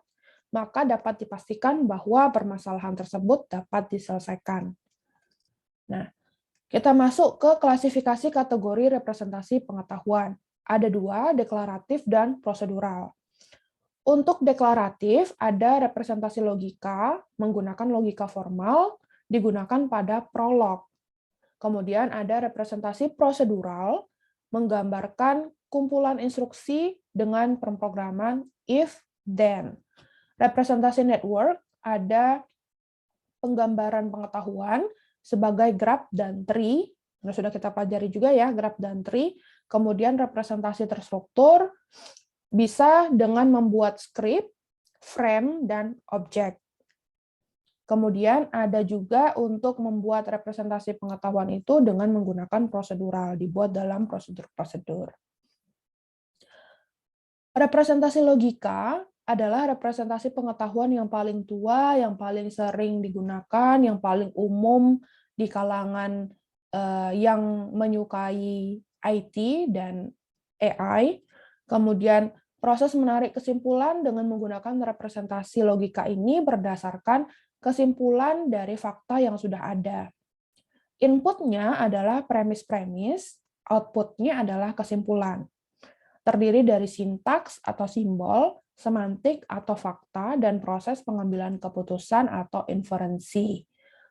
maka dapat dipastikan bahwa permasalahan tersebut dapat diselesaikan. Nah, kita masuk ke klasifikasi kategori representasi pengetahuan. Ada dua, deklaratif dan prosedural. Untuk deklaratif, ada representasi logika menggunakan logika formal digunakan pada prolog. Kemudian ada representasi prosedural menggambarkan kumpulan instruksi dengan pemrograman if, then. Representasi network ada penggambaran pengetahuan sebagai graph dan tree. Nah, sudah kita pelajari juga ya, graph dan tree. Kemudian representasi terstruktur bisa dengan membuat script, frame, dan objek. Kemudian ada juga untuk membuat representasi pengetahuan itu dengan menggunakan prosedural, dibuat dalam prosedur-prosedur. Representasi logika adalah representasi pengetahuan yang paling tua, yang paling sering digunakan, yang paling umum di kalangan yang menyukai IT dan AI. Kemudian proses menarik kesimpulan dengan menggunakan representasi logika ini berdasarkan kesimpulan dari fakta yang sudah ada. Inputnya adalah premis-premis, outputnya adalah kesimpulan. Terdiri dari sintaks atau simbol, semantik atau fakta, dan proses pengambilan keputusan atau inferensi.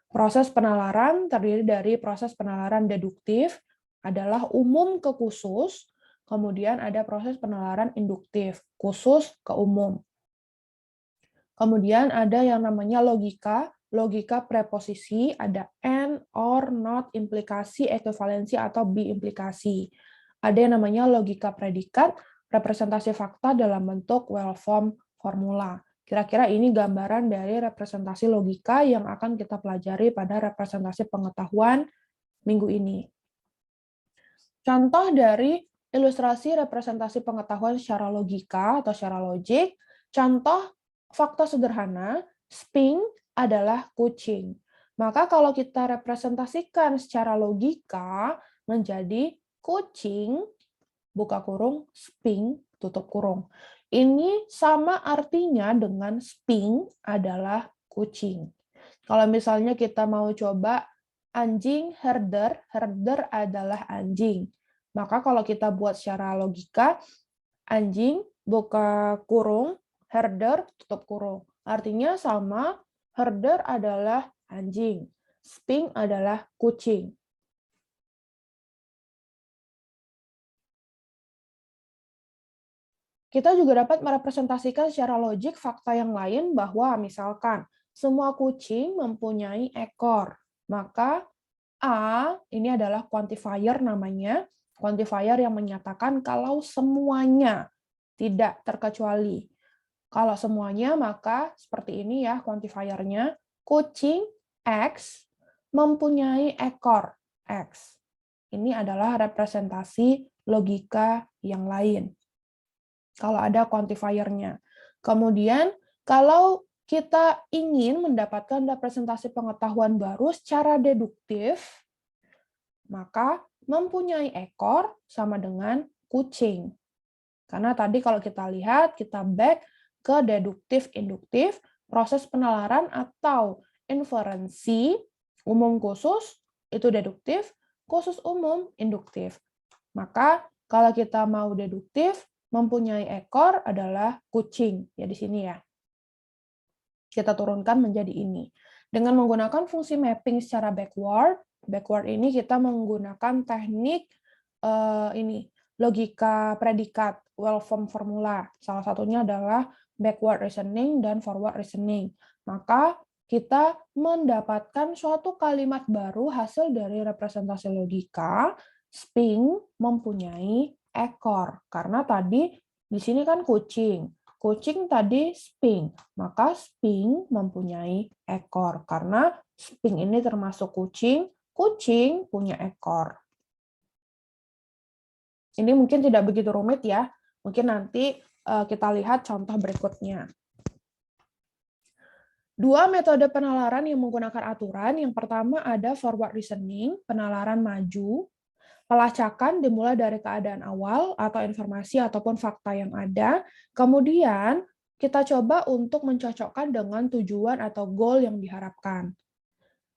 Proses penalaran terdiri dari proses penalaran deduktif, adalah umum ke khusus, kemudian ada proses penalaran induktif, khusus ke umum. Kemudian ada yang namanya logika preposisi, ada and, or, not, implikasi, ekuivalensi, atau bi-implikasi. Ada yang namanya logika predikat, representasi fakta dalam bentuk well-formed formula. Kira-kira ini gambaran dari representasi logika yang akan kita pelajari pada representasi pengetahuan minggu ini. Contoh dari ilustrasi representasi pengetahuan secara logika atau secara logik, contoh fakta sederhana, Sphinx adalah kucing. Maka kalau kita representasikan secara logika menjadi kucing, buka kurung, Sphinx, tutup kurung. Ini sama artinya dengan Sphinx adalah kucing. Kalau misalnya kita mau coba anjing, herder, herder adalah anjing. Maka kalau kita buat secara logika, anjing, buka kurung, herder, tutup kurung. Artinya sama, herder adalah anjing, Sphinx adalah kucing. Kita juga dapat merepresentasikan secara logik fakta yang lain bahwa misalkan semua kucing mempunyai ekor. Maka A ini adalah quantifier namanya, quantifier yang menyatakan kalau semuanya, tidak terkecuali. Kalau semuanya, maka seperti ini ya quantifiernya, kucing X mempunyai ekor X. Ini adalah representasi logika yang lain. Kalau ada quantifiernya. Kemudian, kalau kita ingin mendapatkan representasi pengetahuan baru secara deduktif, maka mempunyai ekor sama dengan kucing. Karena tadi kalau kita lihat, kita back ke deduktif-induktif, proses penalaran atau inferensi, umum khusus, itu deduktif, khusus umum, induktif. Maka kalau kita mau deduktif, mempunyai ekor adalah kucing. Ya di sini ya. Kita turunkan menjadi ini. Dengan menggunakan fungsi mapping secara backward ini kita menggunakan teknik logika predikat, well-formed formula. Salah satunya adalah backward reasoning dan forward reasoning. Maka kita mendapatkan suatu kalimat baru hasil dari representasi logika, Sphinx mempunyai ekor. Karena tadi di sini kan kucing. Kucing tadi Sphinx, maka Sphinx mempunyai ekor. Karena Sphinx ini termasuk kucing, kucing punya ekor. Ini mungkin tidak begitu rumit ya. Mungkin nanti kita lihat contoh berikutnya. Dua metode penalaran yang menggunakan aturan. Yang pertama ada forward reasoning, penalaran maju. Pelacakan dimulai dari keadaan awal atau informasi ataupun fakta yang ada. Kemudian kita coba untuk mencocokkan dengan tujuan atau goal yang diharapkan.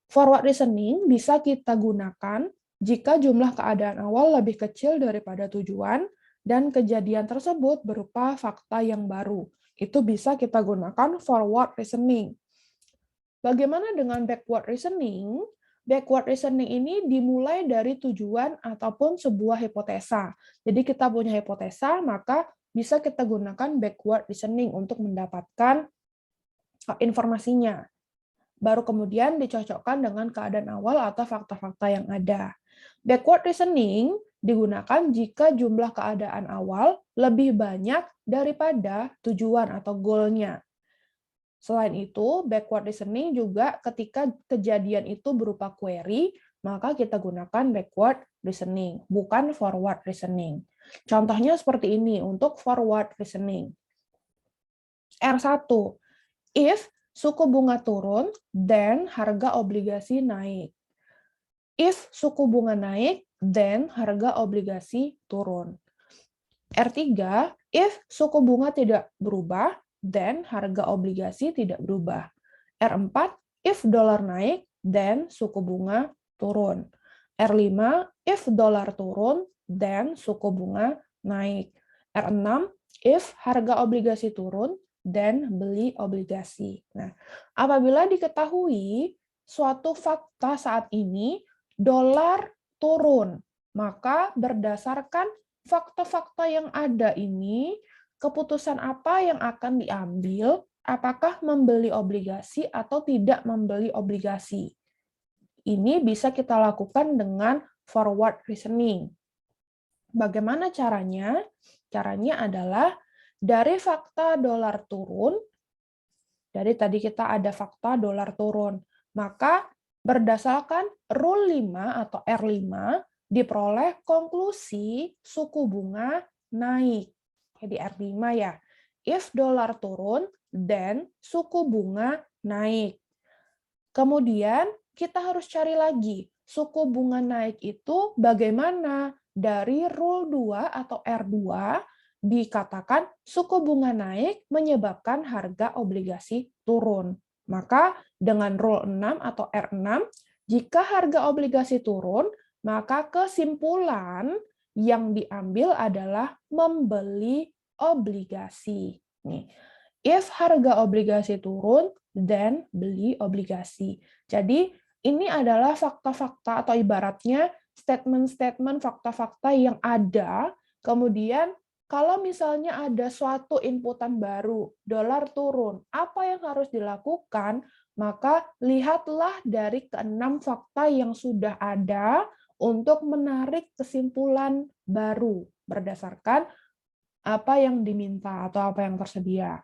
Forward reasoning bisa kita gunakan jika jumlah keadaan awal lebih kecil daripada tujuan dan kejadian tersebut berupa fakta yang baru. Itu bisa kita gunakan forward reasoning. Bagaimana dengan backward reasoning? Backward reasoning ini dimulai dari tujuan ataupun sebuah hipotesa. Jadi kita punya hipotesa, maka bisa kita gunakan backward reasoning untuk mendapatkan informasinya. Baru kemudian dicocokkan dengan keadaan awal atau fakta-fakta yang ada. Backward reasoning digunakan jika jumlah keadaan awal lebih banyak daripada tujuan atau goal-nya. Selain itu, backward reasoning juga ketika kejadian itu berupa query, maka kita gunakan backward reasoning, bukan forward reasoning. Contohnya seperti ini untuk forward reasoning. R1, if suku bunga turun, then harga obligasi naik. If suku bunga naik, then harga obligasi turun. R3, if suku bunga tidak berubah, then harga obligasi tidak berubah. R4, if dolar naik, then suku bunga turun. R5, if dolar turun, then suku bunga naik. R6, if harga obligasi turun, dan beli obligasi. Nah, apabila diketahui suatu fakta saat ini dolar turun, maka berdasarkan fakta-fakta yang ada ini, keputusan apa yang akan diambil, apakah membeli obligasi atau tidak membeli obligasi. Ini bisa kita lakukan dengan forward reasoning. Bagaimana caranya? Caranya adalah dari fakta dolar turun, dari tadi kita ada fakta dolar turun, maka berdasarkan Rule 5 atau R5, diperoleh konklusi suku bunga naik. Jadi R5 ya, if dolar turun, then suku bunga naik. Kemudian kita harus cari lagi, suku bunga naik itu bagaimana? Dari Rule 2 atau R2, dikatakan suku bunga naik menyebabkan harga obligasi turun. Maka dengan Rule 6 atau R6, jika harga obligasi turun, maka kesimpulan yang diambil adalah membeli obligasi. Nih, if harga obligasi turun, then beli obligasi. Jadi ini adalah fakta-fakta atau ibaratnya statement-statement fakta-fakta yang ada, kemudian kalau misalnya ada suatu inputan baru, dolar turun, apa yang harus dilakukan? Maka lihatlah dari keenam fakta yang sudah ada untuk menarik kesimpulan baru berdasarkan apa yang diminta atau apa yang tersedia.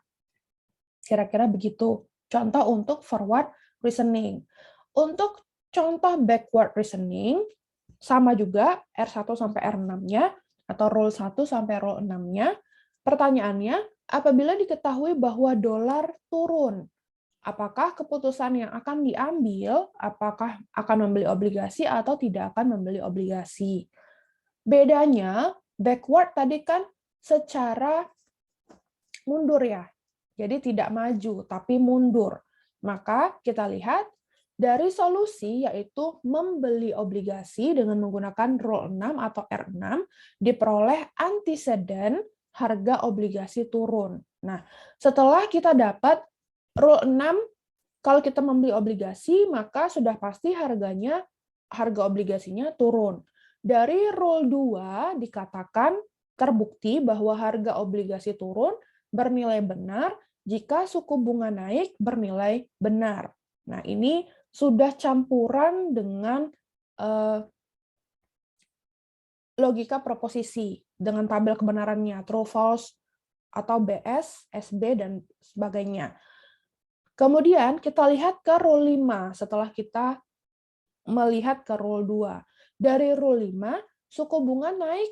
Kira-kira begitu. Contoh untuk forward reasoning. Untuk contoh backward reasoning, sama juga R1 sampai R6-nya, atau Rule 1 sampai Rule 6-nya. Pertanyaannya, apabila diketahui bahwa dolar turun, apakah keputusan yang akan diambil, apakah akan membeli obligasi atau tidak akan membeli obligasi? Bedanya, backward tadi kan secara mundur ya, jadi tidak maju, tapi mundur. Maka kita lihat dari solusi yaitu membeli obligasi dengan menggunakan Rule 6 atau R6 diperoleh antecedent harga obligasi turun. Nah, setelah kita dapat Rule 6, kalau kita membeli obligasi maka sudah pasti harga obligasinya turun. Dari Rule 2 dikatakan terbukti bahwa harga obligasi turun bernilai benar jika suku bunga naik bernilai benar. Nah, ini sudah campuran dengan logika proposisi dengan tabel kebenarannya, true, false, atau BS, SB, dan sebagainya. Kemudian kita lihat ke Rule 5 setelah kita melihat ke Rule 2. Dari Rule 5, suku bunga naik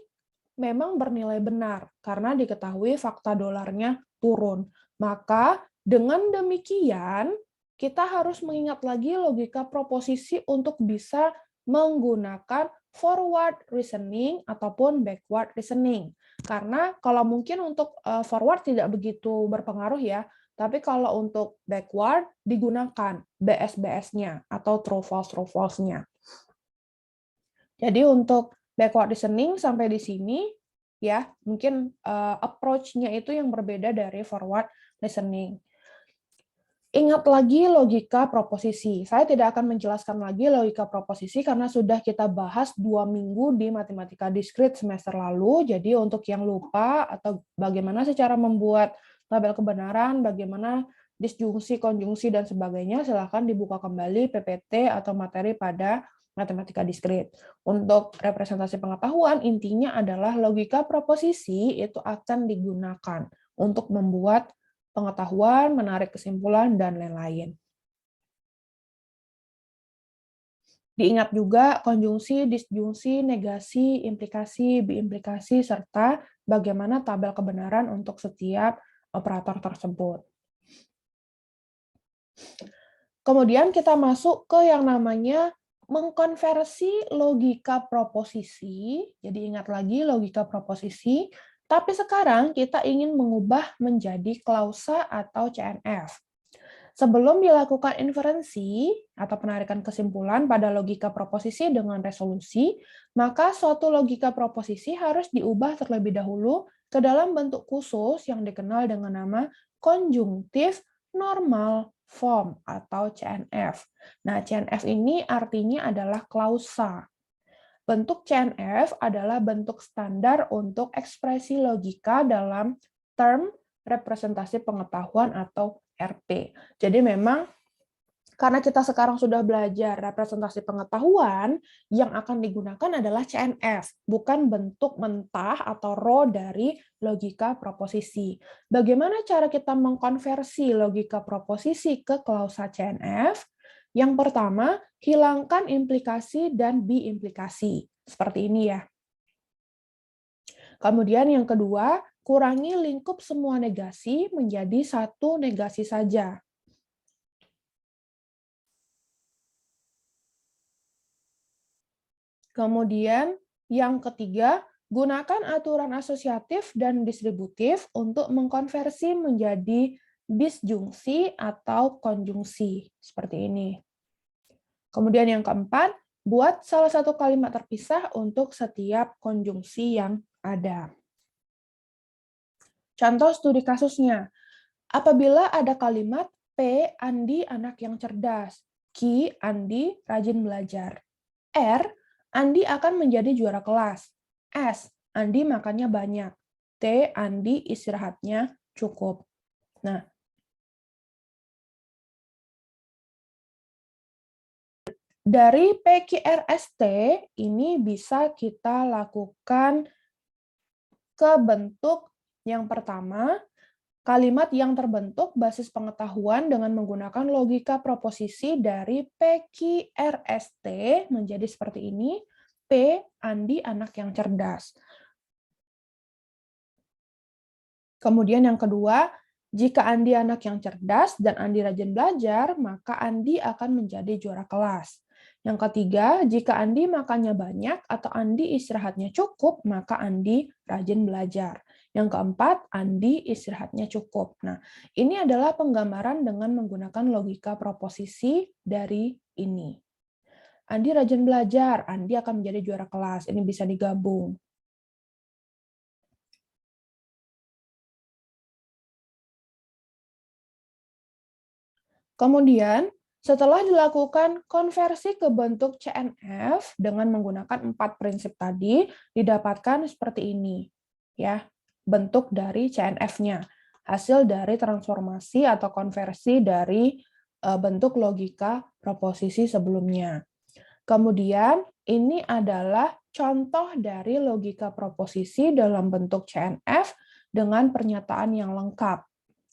memang bernilai benar karena diketahui fakta dolarnya turun. Maka dengan demikian, kita harus mengingat lagi logika proposisi untuk bisa menggunakan forward reasoning ataupun backward reasoning. Karena kalau mungkin untuk forward tidak begitu berpengaruh ya, tapi kalau untuk backward digunakan BS-BS-nya atau true false-nya. Jadi untuk backward listening sampai di sini ya, mungkin approach-nya itu yang berbeda dari forward listening. Ingat lagi logika proposisi. Saya tidak akan menjelaskan lagi logika proposisi karena sudah kita bahas 2 minggu di matematika diskrit semester lalu. Jadi untuk yang lupa atau bagaimana secara membuat tabel kebenaran, bagaimana disjungsi, konjungsi, dan sebagainya, silakan dibuka kembali PPT atau materi pada matematika diskrit. Untuk representasi pengetahuan, intinya adalah logika proposisi itu akan digunakan untuk membuat pengetahuan, menarik kesimpulan, dan lain-lain. Diingat juga konjungsi, disjungsi, negasi, implikasi, biimplikasi, serta bagaimana tabel kebenaran untuk setiap operator tersebut. Kemudian kita masuk ke yang namanya mengkonversi logika proposisi. Jadi ingat lagi logika proposisi, tapi sekarang kita ingin mengubah menjadi klausa atau CNF. Sebelum dilakukan inferensi atau penarikan kesimpulan pada logika proposisi dengan resolusi, maka suatu logika proposisi harus diubah terlebih dahulu ke dalam bentuk khusus yang dikenal dengan nama konjungtif normal form atau CNF. Nah, CNF ini artinya adalah klausa. Bentuk CNF adalah bentuk standar untuk ekspresi logika dalam term representasi pengetahuan atau RP. Jadi memang karena kita sekarang sudah belajar representasi pengetahuan, yang akan digunakan adalah CNF, bukan bentuk mentah atau raw dari logika proposisi. Bagaimana cara kita mengkonversi logika proposisi ke klausa CNF? Yang pertama, hilangkan implikasi dan biimplikasi. Seperti ini ya. Kemudian yang kedua, kurangi lingkup semua negasi menjadi satu negasi saja. Kemudian yang ketiga, gunakan aturan asosiatif dan distributif untuk mengkonversi menjadi disjungsi atau konjungsi. Seperti ini. Kemudian yang keempat, buat salah satu kalimat terpisah untuk setiap konjungsi yang ada. Contoh studi kasusnya. Apabila ada kalimat P. Andi anak yang cerdas. Q. Andi rajin belajar. R. Andi akan menjadi juara kelas. S. Andi makannya banyak. T. Andi istirahatnya cukup. Nah, dari PQRST ini bisa kita lakukan ke bentuk yang pertama, kalimat yang terbentuk basis pengetahuan dengan menggunakan logika proposisi dari PQRST menjadi seperti ini. P. Andi anak yang cerdas. Kemudian yang kedua, jika Andi anak yang cerdas dan Andi rajin belajar, maka Andi akan menjadi juara kelas. Yang ketiga, jika Andi makannya banyak atau Andi istirahatnya cukup, maka Andi rajin belajar. Yang keempat, Andi istirahatnya cukup. Nah, ini adalah penggambaran dengan menggunakan logika proposisi dari ini. Andi rajin belajar, Andi akan menjadi juara kelas. Ini bisa digabung. Kemudian, setelah dilakukan konversi ke bentuk CNF dengan menggunakan 4 prinsip tadi, didapatkan seperti ini. Ya, bentuk dari CNF-nya. Hasil dari transformasi atau konversi dari bentuk logika proposisi sebelumnya. Kemudian, ini adalah contoh dari logika proposisi dalam bentuk CNF dengan pernyataan yang lengkap.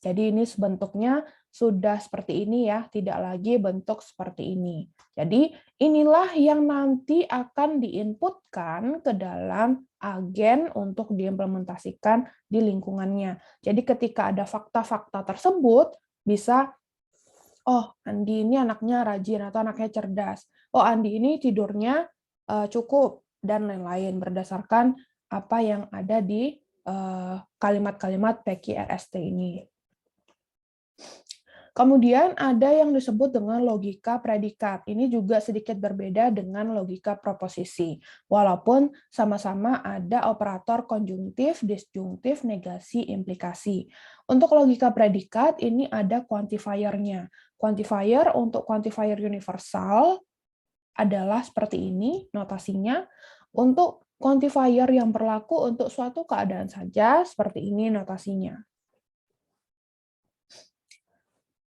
Jadi ini bentuknya sudah seperti ini ya, tidak lagi bentuk seperti ini. Jadi inilah yang nanti akan diinputkan ke dalam agen untuk diimplementasikan di lingkungannya. Jadi ketika ada fakta-fakta tersebut, bisa, oh Andi ini anaknya rajin atau anaknya cerdas. Oh Andi ini tidurnya cukup, dan lain-lain berdasarkan apa yang ada di kalimat-kalimat PQRST ini. Kemudian ada yang disebut dengan logika predikat. Ini juga sedikit berbeda dengan logika proposisi. Walaupun sama-sama ada operator konjungtif, disjungtif, negasi, implikasi. Untuk logika predikat ini ada quantifier-nya. Quantifier untuk quantifier universal adalah seperti ini notasinya. Untuk quantifier yang berlaku untuk suatu keadaan saja, seperti ini notasinya.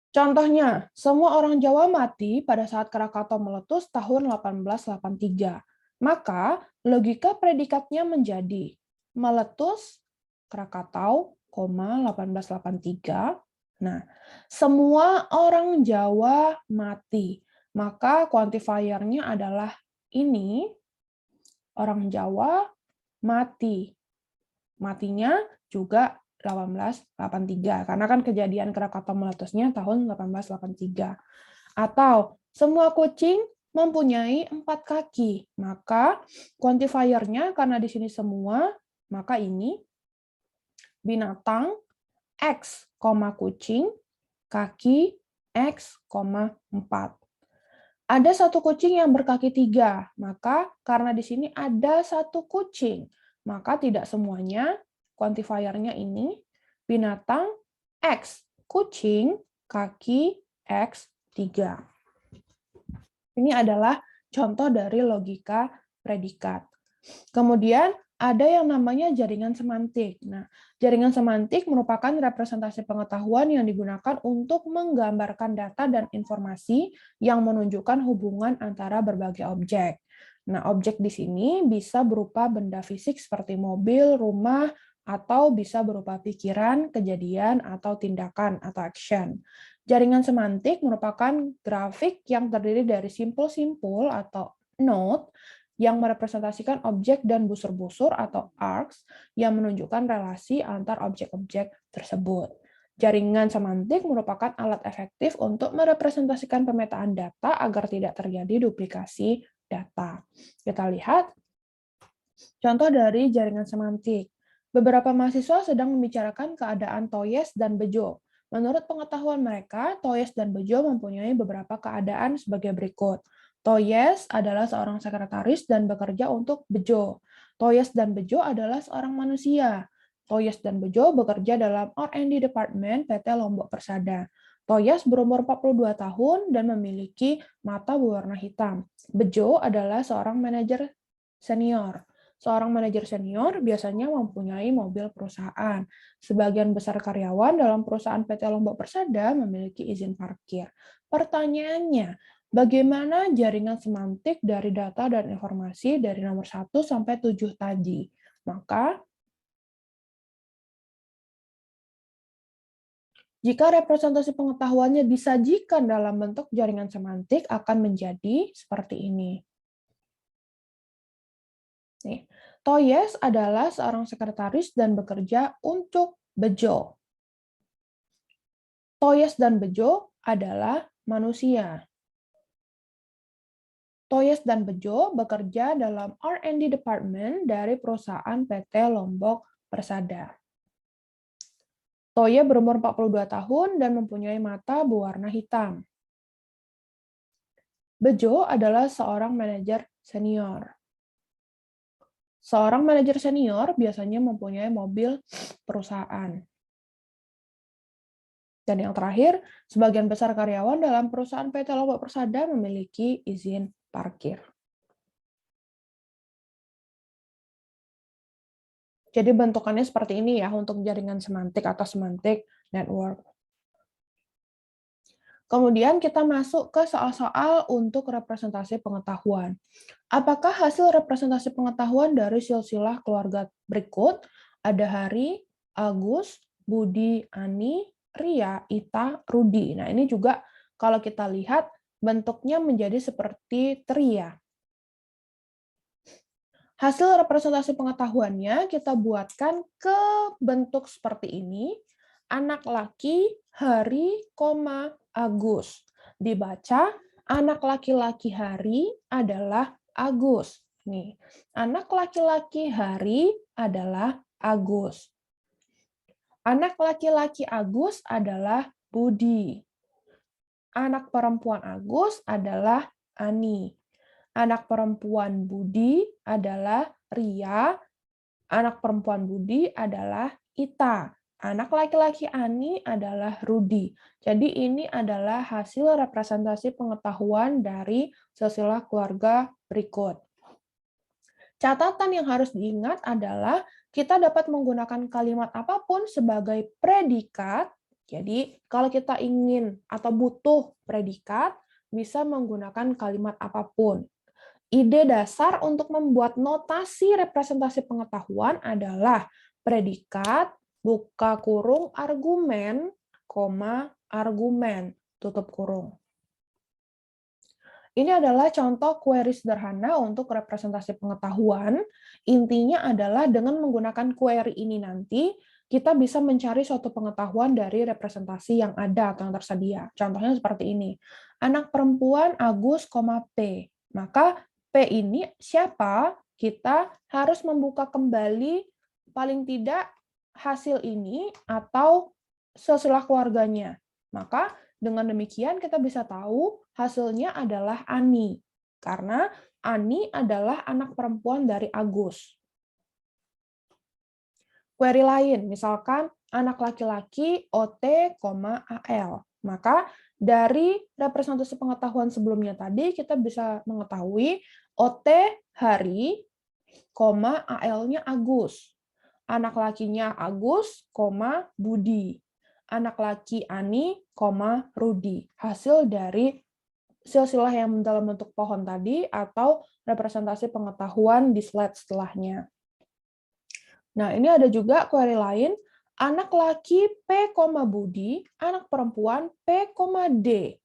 Contohnya, semua orang Jawa mati pada saat Krakatau meletus tahun 1883. Maka, logika predikatnya menjadi meletus Krakatau, 1883. Nah, semua orang Jawa mati. Maka quantifier-nya adalah ini, orang Jawa mati. Matinya juga 1883, karena kan kejadian Krakatau meletusnya tahun 1883. Atau semua kucing mempunyai 4 kaki, maka quantifier-nya karena di sini semua, maka ini binatang X, kucing, kaki X, 4. Ada satu kucing yang berkaki 3, maka karena di sini ada satu kucing, maka tidak semuanya quantifier-nya ini binatang X, kucing, kaki X, 3. Ini adalah contoh dari logika predikat. Kemudian ada yang namanya jaringan semantik. Nah, jaringan semantik merupakan representasi pengetahuan yang digunakan untuk menggambarkan data dan informasi yang menunjukkan hubungan antara berbagai objek. Nah, objek di sini bisa berupa benda fisik seperti mobil, rumah, atau bisa berupa pikiran, kejadian, atau tindakan atau action. Jaringan semantik merupakan grafik yang terdiri dari simpul-simpul atau node yang merepresentasikan objek dan busur-busur atau arcs yang menunjukkan relasi antar objek-objek tersebut. Jaringan semantik merupakan alat efektif untuk merepresentasikan pemetaan data agar tidak terjadi duplikasi data. Kita lihat contoh dari jaringan semantik. Beberapa mahasiswa sedang membicarakan keadaan Toyes dan Bejo. Menurut pengetahuan mereka, Toyes dan Bejo mempunyai beberapa keadaan sebagai berikut. Toyes adalah seorang sekretaris dan bekerja untuk Bejo. Toyes dan Bejo adalah seorang manusia. Toyes dan Bejo bekerja dalam R&D Department PT Lombok Persada. Toyes berumur 42 tahun dan memiliki mata berwarna hitam. Bejo adalah seorang manajer senior. Seorang manajer senior biasanya mempunyai mobil perusahaan. Sebagian besar karyawan dalam perusahaan PT Lombok Persada memiliki izin parkir. Pertanyaannya, bagaimana jaringan semantik dari data dan informasi dari nomor 1 sampai 7 tadi? Maka, jika representasi pengetahuannya disajikan dalam bentuk jaringan semantik akan menjadi seperti ini. Nih, Toyes adalah seorang sekretaris dan bekerja untuk Bejo. Toyes dan Bejo adalah manusia. Toyes dan Bejo bekerja dalam R&D Department dari perusahaan PT Lombok Persada. Toye berumur 42 tahun dan mempunyai mata berwarna hitam. Bejo adalah seorang manajer senior. Seorang manajer senior biasanya mempunyai mobil perusahaan. Dan yang terakhir, sebagian besar karyawan dalam perusahaan PT Lombok Persada memiliki izin parkir. Jadi bentukannya seperti ini ya untuk jaringan semantik atau semantic network. Kemudian kita masuk ke soal-soal untuk representasi pengetahuan. Apakah hasil representasi pengetahuan dari silsilah keluarga berikut? Ada Hari, Agus, Budi, Ani, Ria, Ita, Rudi. Nah, ini juga kalau kita lihat bentuknya menjadi seperti tria. Hasil representasi pengetahuannya kita buatkan ke bentuk seperti ini. Anak laki, Hari, Agus. Dibaca, anak laki-laki Hari adalah Agus. Nih, anak laki-laki Hari adalah Agus. Anak laki-laki Agus adalah Budi. Anak perempuan Agus adalah Ani. Anak perempuan Budi adalah Ria. Anak perempuan Budi adalah Ita. Anak laki-laki Ani adalah Rudi. Jadi ini adalah hasil representasi pengetahuan dari silsilah keluarga berikut. Catatan yang harus diingat adalah kita dapat menggunakan kalimat apapun sebagai predikat. Jadi, kalau kita ingin atau butuh predikat, bisa menggunakan kalimat apapun. Ide dasar untuk membuat notasi representasi pengetahuan adalah predikat, buka kurung, argumen, koma, argumen, tutup kurung. Ini adalah contoh query sederhana untuk representasi pengetahuan. Intinya adalah dengan menggunakan query ini nanti, kita bisa mencari suatu pengetahuan dari representasi yang ada atau yang tersedia. Contohnya seperti ini. Anak perempuan Agus, P. Maka P ini siapa? Kita harus membuka kembali paling tidak hasil ini atau silsilah keluarganya. Maka dengan demikian kita bisa tahu hasilnya adalah Ani, karena Ani adalah anak perempuan dari Agus. Query lain, misalkan anak laki-laki OT, AL. Maka dari representasi pengetahuan sebelumnya tadi kita bisa mengetahui OT hari, AL-nya Agus. Anak lakinya Agus, Budi. Anak laki Ani, Rudi. Hasil dari silsilah yang dalam bentuk pohon tadi atau representasi pengetahuan di slide setelahnya. Nah, ini ada juga query lain. Anak laki P, Budi, anak perempuan P, D.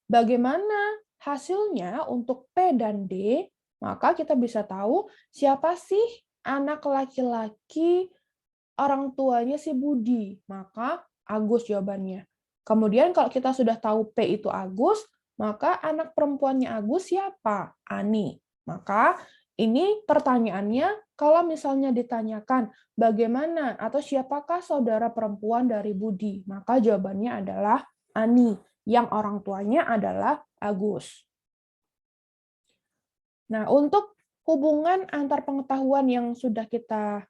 Bagaimana hasilnya untuk P dan D? Maka kita bisa tahu siapa sih anak laki-laki orang tuanya si Budi, maka Agus jawabannya. Kemudian kalau kita sudah tahu P itu Agus, maka anak perempuannya Agus siapa? Ani. Maka ini pertanyaannya, kalau misalnya ditanyakan bagaimana atau siapakah saudara perempuan dari Budi, maka jawabannya adalah Ani, yang orang tuanya adalah Agus. Nah, untuk hubungan antar pengetahuan yang sudah kita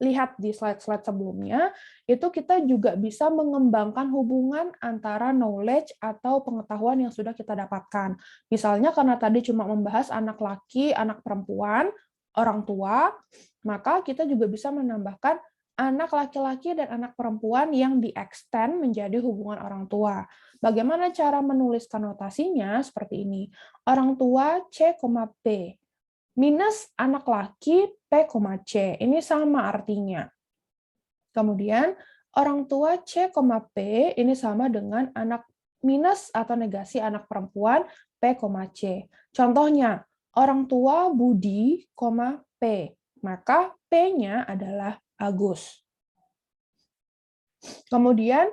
lihat di slide-slide sebelumnya, itu kita juga bisa mengembangkan hubungan antara knowledge atau pengetahuan yang sudah kita dapatkan. Misalnya karena tadi cuma membahas anak laki, anak perempuan, orang tua, maka kita juga bisa menambahkan anak laki-laki dan anak perempuan yang di-extend menjadi hubungan orang tua. Bagaimana cara menuliskan notasinya? Seperti ini. Orang tua C, P. Minus anak laki P, C. Ini sama artinya. Kemudian, orang tua C, P, ini sama dengan anak minus atau negasi anak perempuan P, C. Contohnya, orang tua Budi, P. Maka P-nya adalah Agus. Kemudian,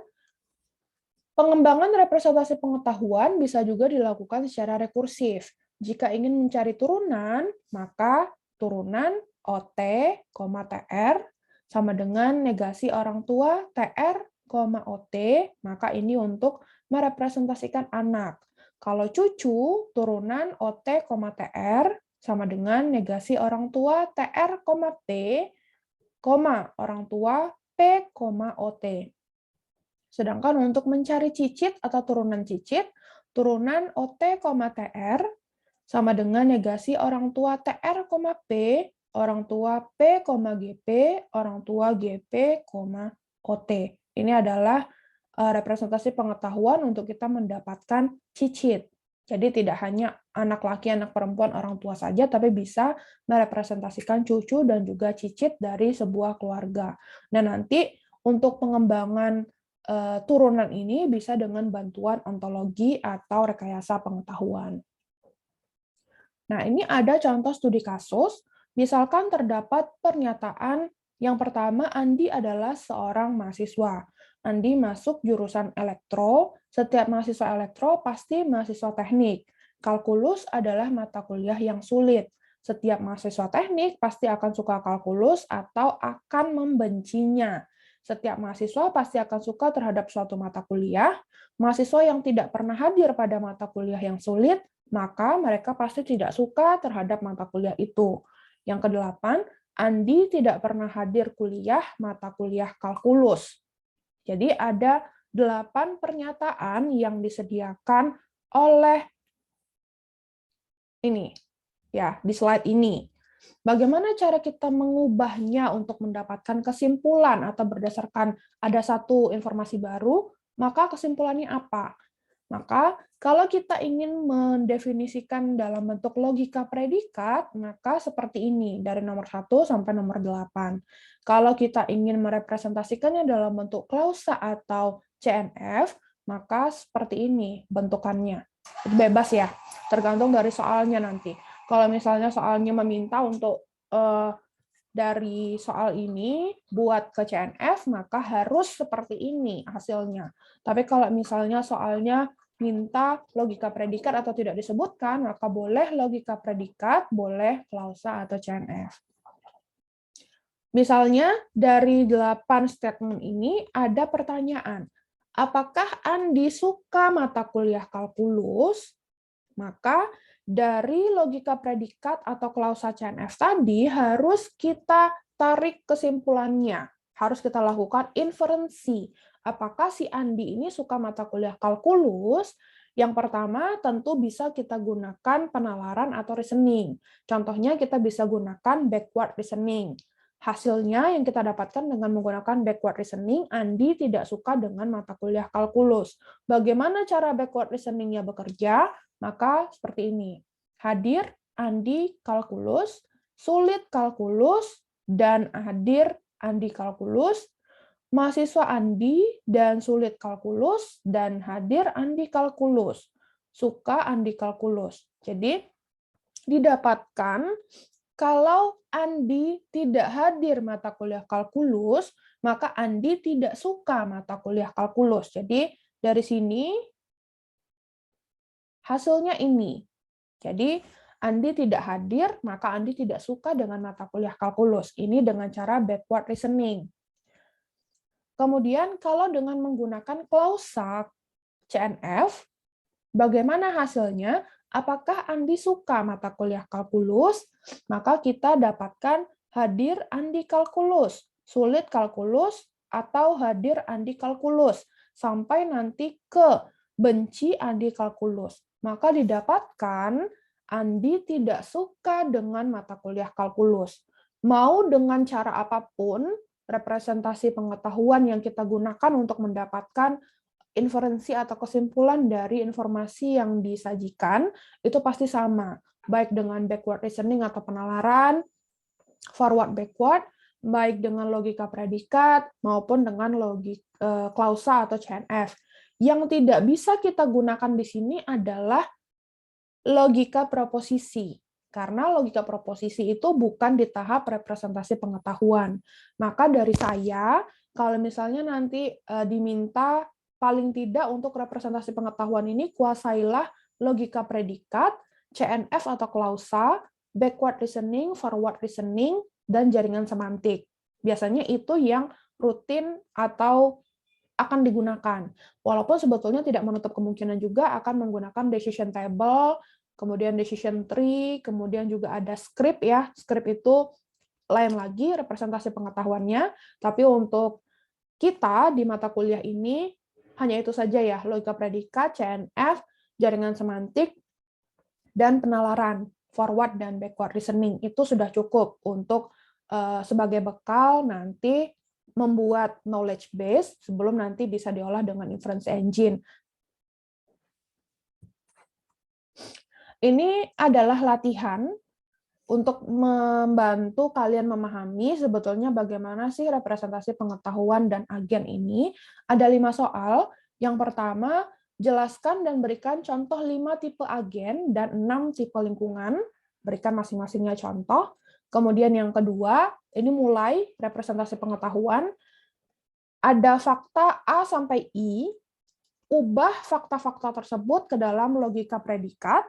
pengembangan representasi pengetahuan bisa juga dilakukan secara rekursif. Jika ingin mencari turunan, maka turunan OT, TR sama dengan negasi orang tua TR, OT, maka ini untuk merepresentasikan anak. Kalau cucu, turunan OT, TR sama dengan negasi orang tua TR, T, orang tua P, OT. Sedangkan untuk mencari cicit atau turunan cicit, turunan OT, TR sama dengan negasi orang tua TR, P, orang tua P, GP, orang tua GP, OT. Ini adalah representasi pengetahuan untuk kita mendapatkan cicit. Jadi tidak hanya anak laki, anak perempuan, orang tua saja, tapi bisa merepresentasikan cucu dan juga cicit dari sebuah keluarga. Nah, nanti untuk pengembangan turunan ini bisa dengan bantuan ontologi atau rekayasa pengetahuan. Nah, ini ada contoh studi kasus. Misalkan terdapat pernyataan yang pertama, Andi adalah seorang mahasiswa. Andi masuk jurusan elektro. Setiap mahasiswa elektro pasti mahasiswa teknik. Kalkulus adalah mata kuliah yang sulit. Setiap mahasiswa teknik pasti akan suka kalkulus atau akan membencinya. Setiap mahasiswa pasti akan suka terhadap suatu mata kuliah. Mahasiswa yang tidak pernah hadir pada mata kuliah yang sulit, maka mereka pasti tidak suka terhadap mata kuliah itu. Yang kedelapan, Andi tidak pernah hadir kuliah mata kuliah kalkulus. Jadi ada 8 pernyataan yang disediakan oleh ini, ya, di slide ini. Bagaimana cara kita mengubahnya untuk mendapatkan kesimpulan atau berdasarkan ada satu informasi baru, maka kesimpulannya apa? Maka kalau kita ingin mendefinisikan dalam bentuk logika predikat, maka seperti ini, dari nomor 1 sampai nomor 8. Kalau kita ingin merepresentasikannya dalam bentuk klausa atau CNF, maka seperti ini bentukannya. Itu bebas ya, tergantung dari soalnya nanti. Kalau misalnya soalnya meminta untuk dari soal ini buat ke CNF, maka harus seperti ini hasilnya. Tapi kalau misalnya soalnya minta logika predikat atau tidak disebutkan, maka boleh logika predikat, boleh klausa atau CNF. Misalnya dari 8 statement ini ada pertanyaan, apakah Andi suka mata kuliah kalkulus? Maka dari logika predikat atau klausa CNF tadi harus kita tarik kesimpulannya. Harus kita lakukan inferensi. Apakah si Andi ini suka mata kuliah kalkulus? Yang pertama tentu bisa kita gunakan penalaran atau reasoning. Contohnya kita bisa gunakan backward reasoning. Hasilnya yang kita dapatkan dengan menggunakan backward reasoning, Andi tidak suka dengan mata kuliah kalkulus. Bagaimana cara backward reasoning-nya bekerja? Maka seperti ini. Hadir Andi kalkulus, sulit kalkulus, dan hadir Andi kalkulus, mahasiswa Andi dan sulit kalkulus, dan hadir Andi kalkulus, suka Andi kalkulus. Jadi didapatkan kalau Andi tidak hadir mata kuliah kalkulus, maka Andi tidak suka mata kuliah kalkulus. Jadi dari sini hasilnya ini. Jadi Andi tidak hadir, maka Andi tidak suka dengan mata kuliah kalkulus. Ini dengan cara backward reasoning. Kemudian kalau dengan menggunakan klausa CNF, bagaimana hasilnya? Apakah Andi suka mata kuliah kalkulus? Maka kita dapatkan hadir Andi kalkulus, sulit kalkulus, atau hadir Andi kalkulus, sampai nanti ke benci Andi kalkulus. Maka didapatkan Andi tidak suka dengan mata kuliah kalkulus. Mau dengan cara apapun, representasi pengetahuan yang kita gunakan untuk mendapatkan inferensi atau kesimpulan dari informasi yang disajikan itu pasti sama, baik dengan backward reasoning atau penalaran, forward backward, baik dengan logika predikat maupun dengan logika klausa atau CNF. Yang tidak bisa kita gunakan di sini adalah logika proposisi. Karena logika proposisi itu bukan di tahap representasi pengetahuan. Maka dari saya, kalau misalnya nanti diminta paling tidak untuk representasi pengetahuan ini, kuasailah logika predikat, CNF atau klausa, backward reasoning, forward reasoning, dan jaringan semantik. Biasanya itu yang rutin atau akan digunakan. Walaupun sebetulnya tidak menutup kemungkinan juga akan menggunakan decision table, kemudian decision tree, kemudian juga ada script ya. Script itu lain lagi representasi pengetahuannya, tapi untuk kita di mata kuliah ini hanya itu saja ya, logika predikat, CNF, jaringan semantik, dan penalaran, forward dan backward reasoning. Itu sudah cukup untuk sebagai bekal nanti membuat knowledge base sebelum nanti bisa diolah dengan inference engine. Ini adalah latihan untuk membantu kalian memahami sebetulnya bagaimana sih representasi pengetahuan dan agen ini. Ada 5 soal. Yang pertama, jelaskan dan berikan contoh 5 tipe agen dan 6 tipe lingkungan. Berikan masing-masingnya contoh. Kemudian yang kedua, ini mulai representasi pengetahuan. Ada fakta A sampai I, ubah fakta-fakta tersebut ke dalam logika predikat.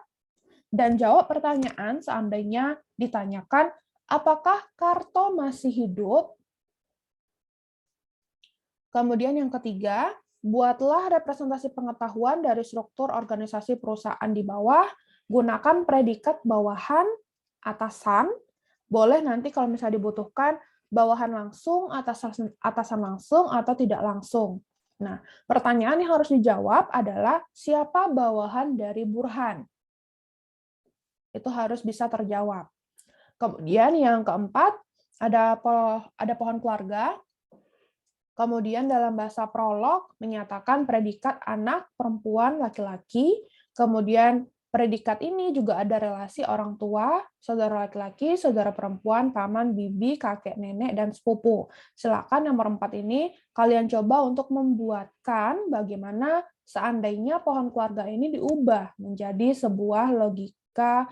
Dan jawab pertanyaan seandainya ditanyakan, apakah Karto masih hidup? Kemudian yang ketiga, buatlah representasi pengetahuan dari struktur organisasi perusahaan di bawah, gunakan predikat bawahan, atasan, boleh nanti kalau misalnya dibutuhkan, bawahan langsung, atasan langsung, atau tidak langsung. Nah, pertanyaan yang harus dijawab adalah, siapa bawahan dari Burhan? Itu harus bisa terjawab. Kemudian yang keempat, ada pohon keluarga. Kemudian dalam bahasa prolog menyatakan predikat anak, perempuan, laki-laki. Kemudian predikat ini juga ada relasi orang tua, saudara laki-laki, saudara perempuan, paman, bibi, kakek, nenek, dan sepupu. Silakan nomor 4 ini kalian coba untuk membuatkan bagaimana seandainya pohon keluarga ini diubah menjadi sebuah logika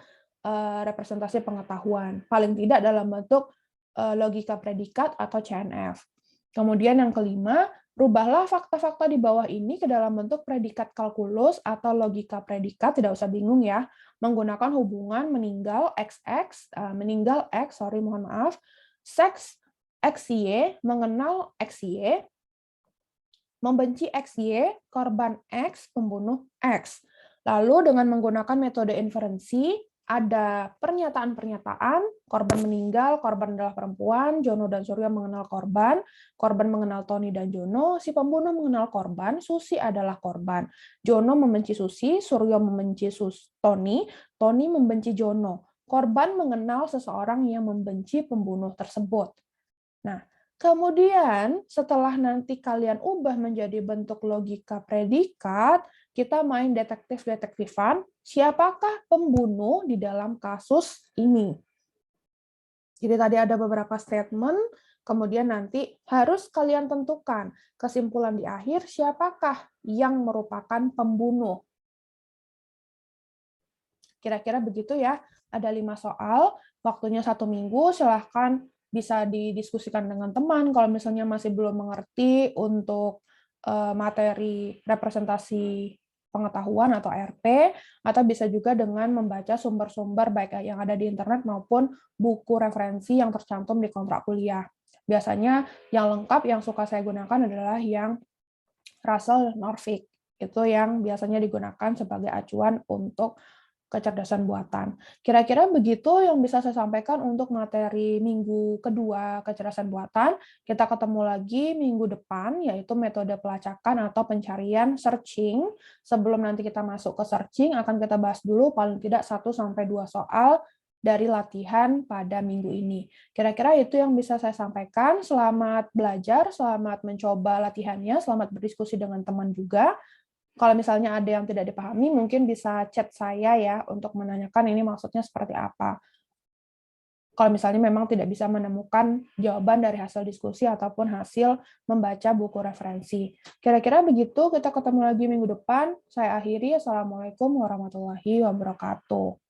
representasi pengetahuan. Paling tidak dalam bentuk logika predikat atau CNF. Kemudian yang kelima, rubahlah fakta-fakta di bawah ini ke dalam bentuk predikat kalkulus atau logika predikat, tidak usah bingung ya, menggunakan hubungan meninggal XX, meninggal X, mohon maaf, seks XY, mengenal XY, membenci XY, korban X, pembunuh X. Lalu dengan menggunakan metode inferensi, ada pernyataan-pernyataan, korban meninggal, korban adalah perempuan, Jono dan Suryo mengenal korban mengenal Tony dan Jono, si pembunuh mengenal korban, Susi adalah korban. Jono membenci Susi, Suryo membenci Tony, Tony membenci Jono. Korban mengenal seseorang yang membenci pembunuh tersebut. Nah, kemudian setelah nanti kalian ubah menjadi bentuk logika predikat, kita main detektif-detektifan, siapakah pembunuh di dalam kasus ini. Jadi tadi ada beberapa statement, kemudian nanti harus kalian tentukan kesimpulan di akhir siapakah yang merupakan pembunuh. Kira-kira begitu ya, ada 5 soal, waktunya 1 minggu, silahkan bisa didiskusikan dengan teman, kalau misalnya masih belum mengerti untuk materi representasi pengetahuan atau RP, atau bisa juga dengan membaca sumber-sumber baik yang ada di internet maupun buku referensi yang tercantum di kontrak kuliah. Biasanya yang lengkap yang suka saya gunakan adalah yang Russell Norvig. Itu yang biasanya digunakan sebagai acuan untuk kecerdasan buatan. Kira-kira begitu yang bisa saya sampaikan untuk materi minggu kedua kecerdasan buatan. Kita ketemu lagi minggu depan, yaitu metode pelacakan atau pencarian searching. Sebelum nanti kita masuk ke searching, akan kita bahas dulu paling tidak 1-2 soal dari latihan pada minggu ini. Kira-kira itu yang bisa saya sampaikan. Selamat belajar, selamat mencoba latihannya, selamat berdiskusi dengan teman juga. Kalau misalnya ada yang tidak dipahami, mungkin bisa chat saya ya untuk menanyakan ini maksudnya seperti apa. Kalau misalnya memang tidak bisa menemukan jawaban dari hasil diskusi ataupun hasil membaca buku referensi. Kira-kira begitu, kita ketemu lagi minggu depan. Saya akhiri, Assalamualaikum warahmatullahi wabarakatuh.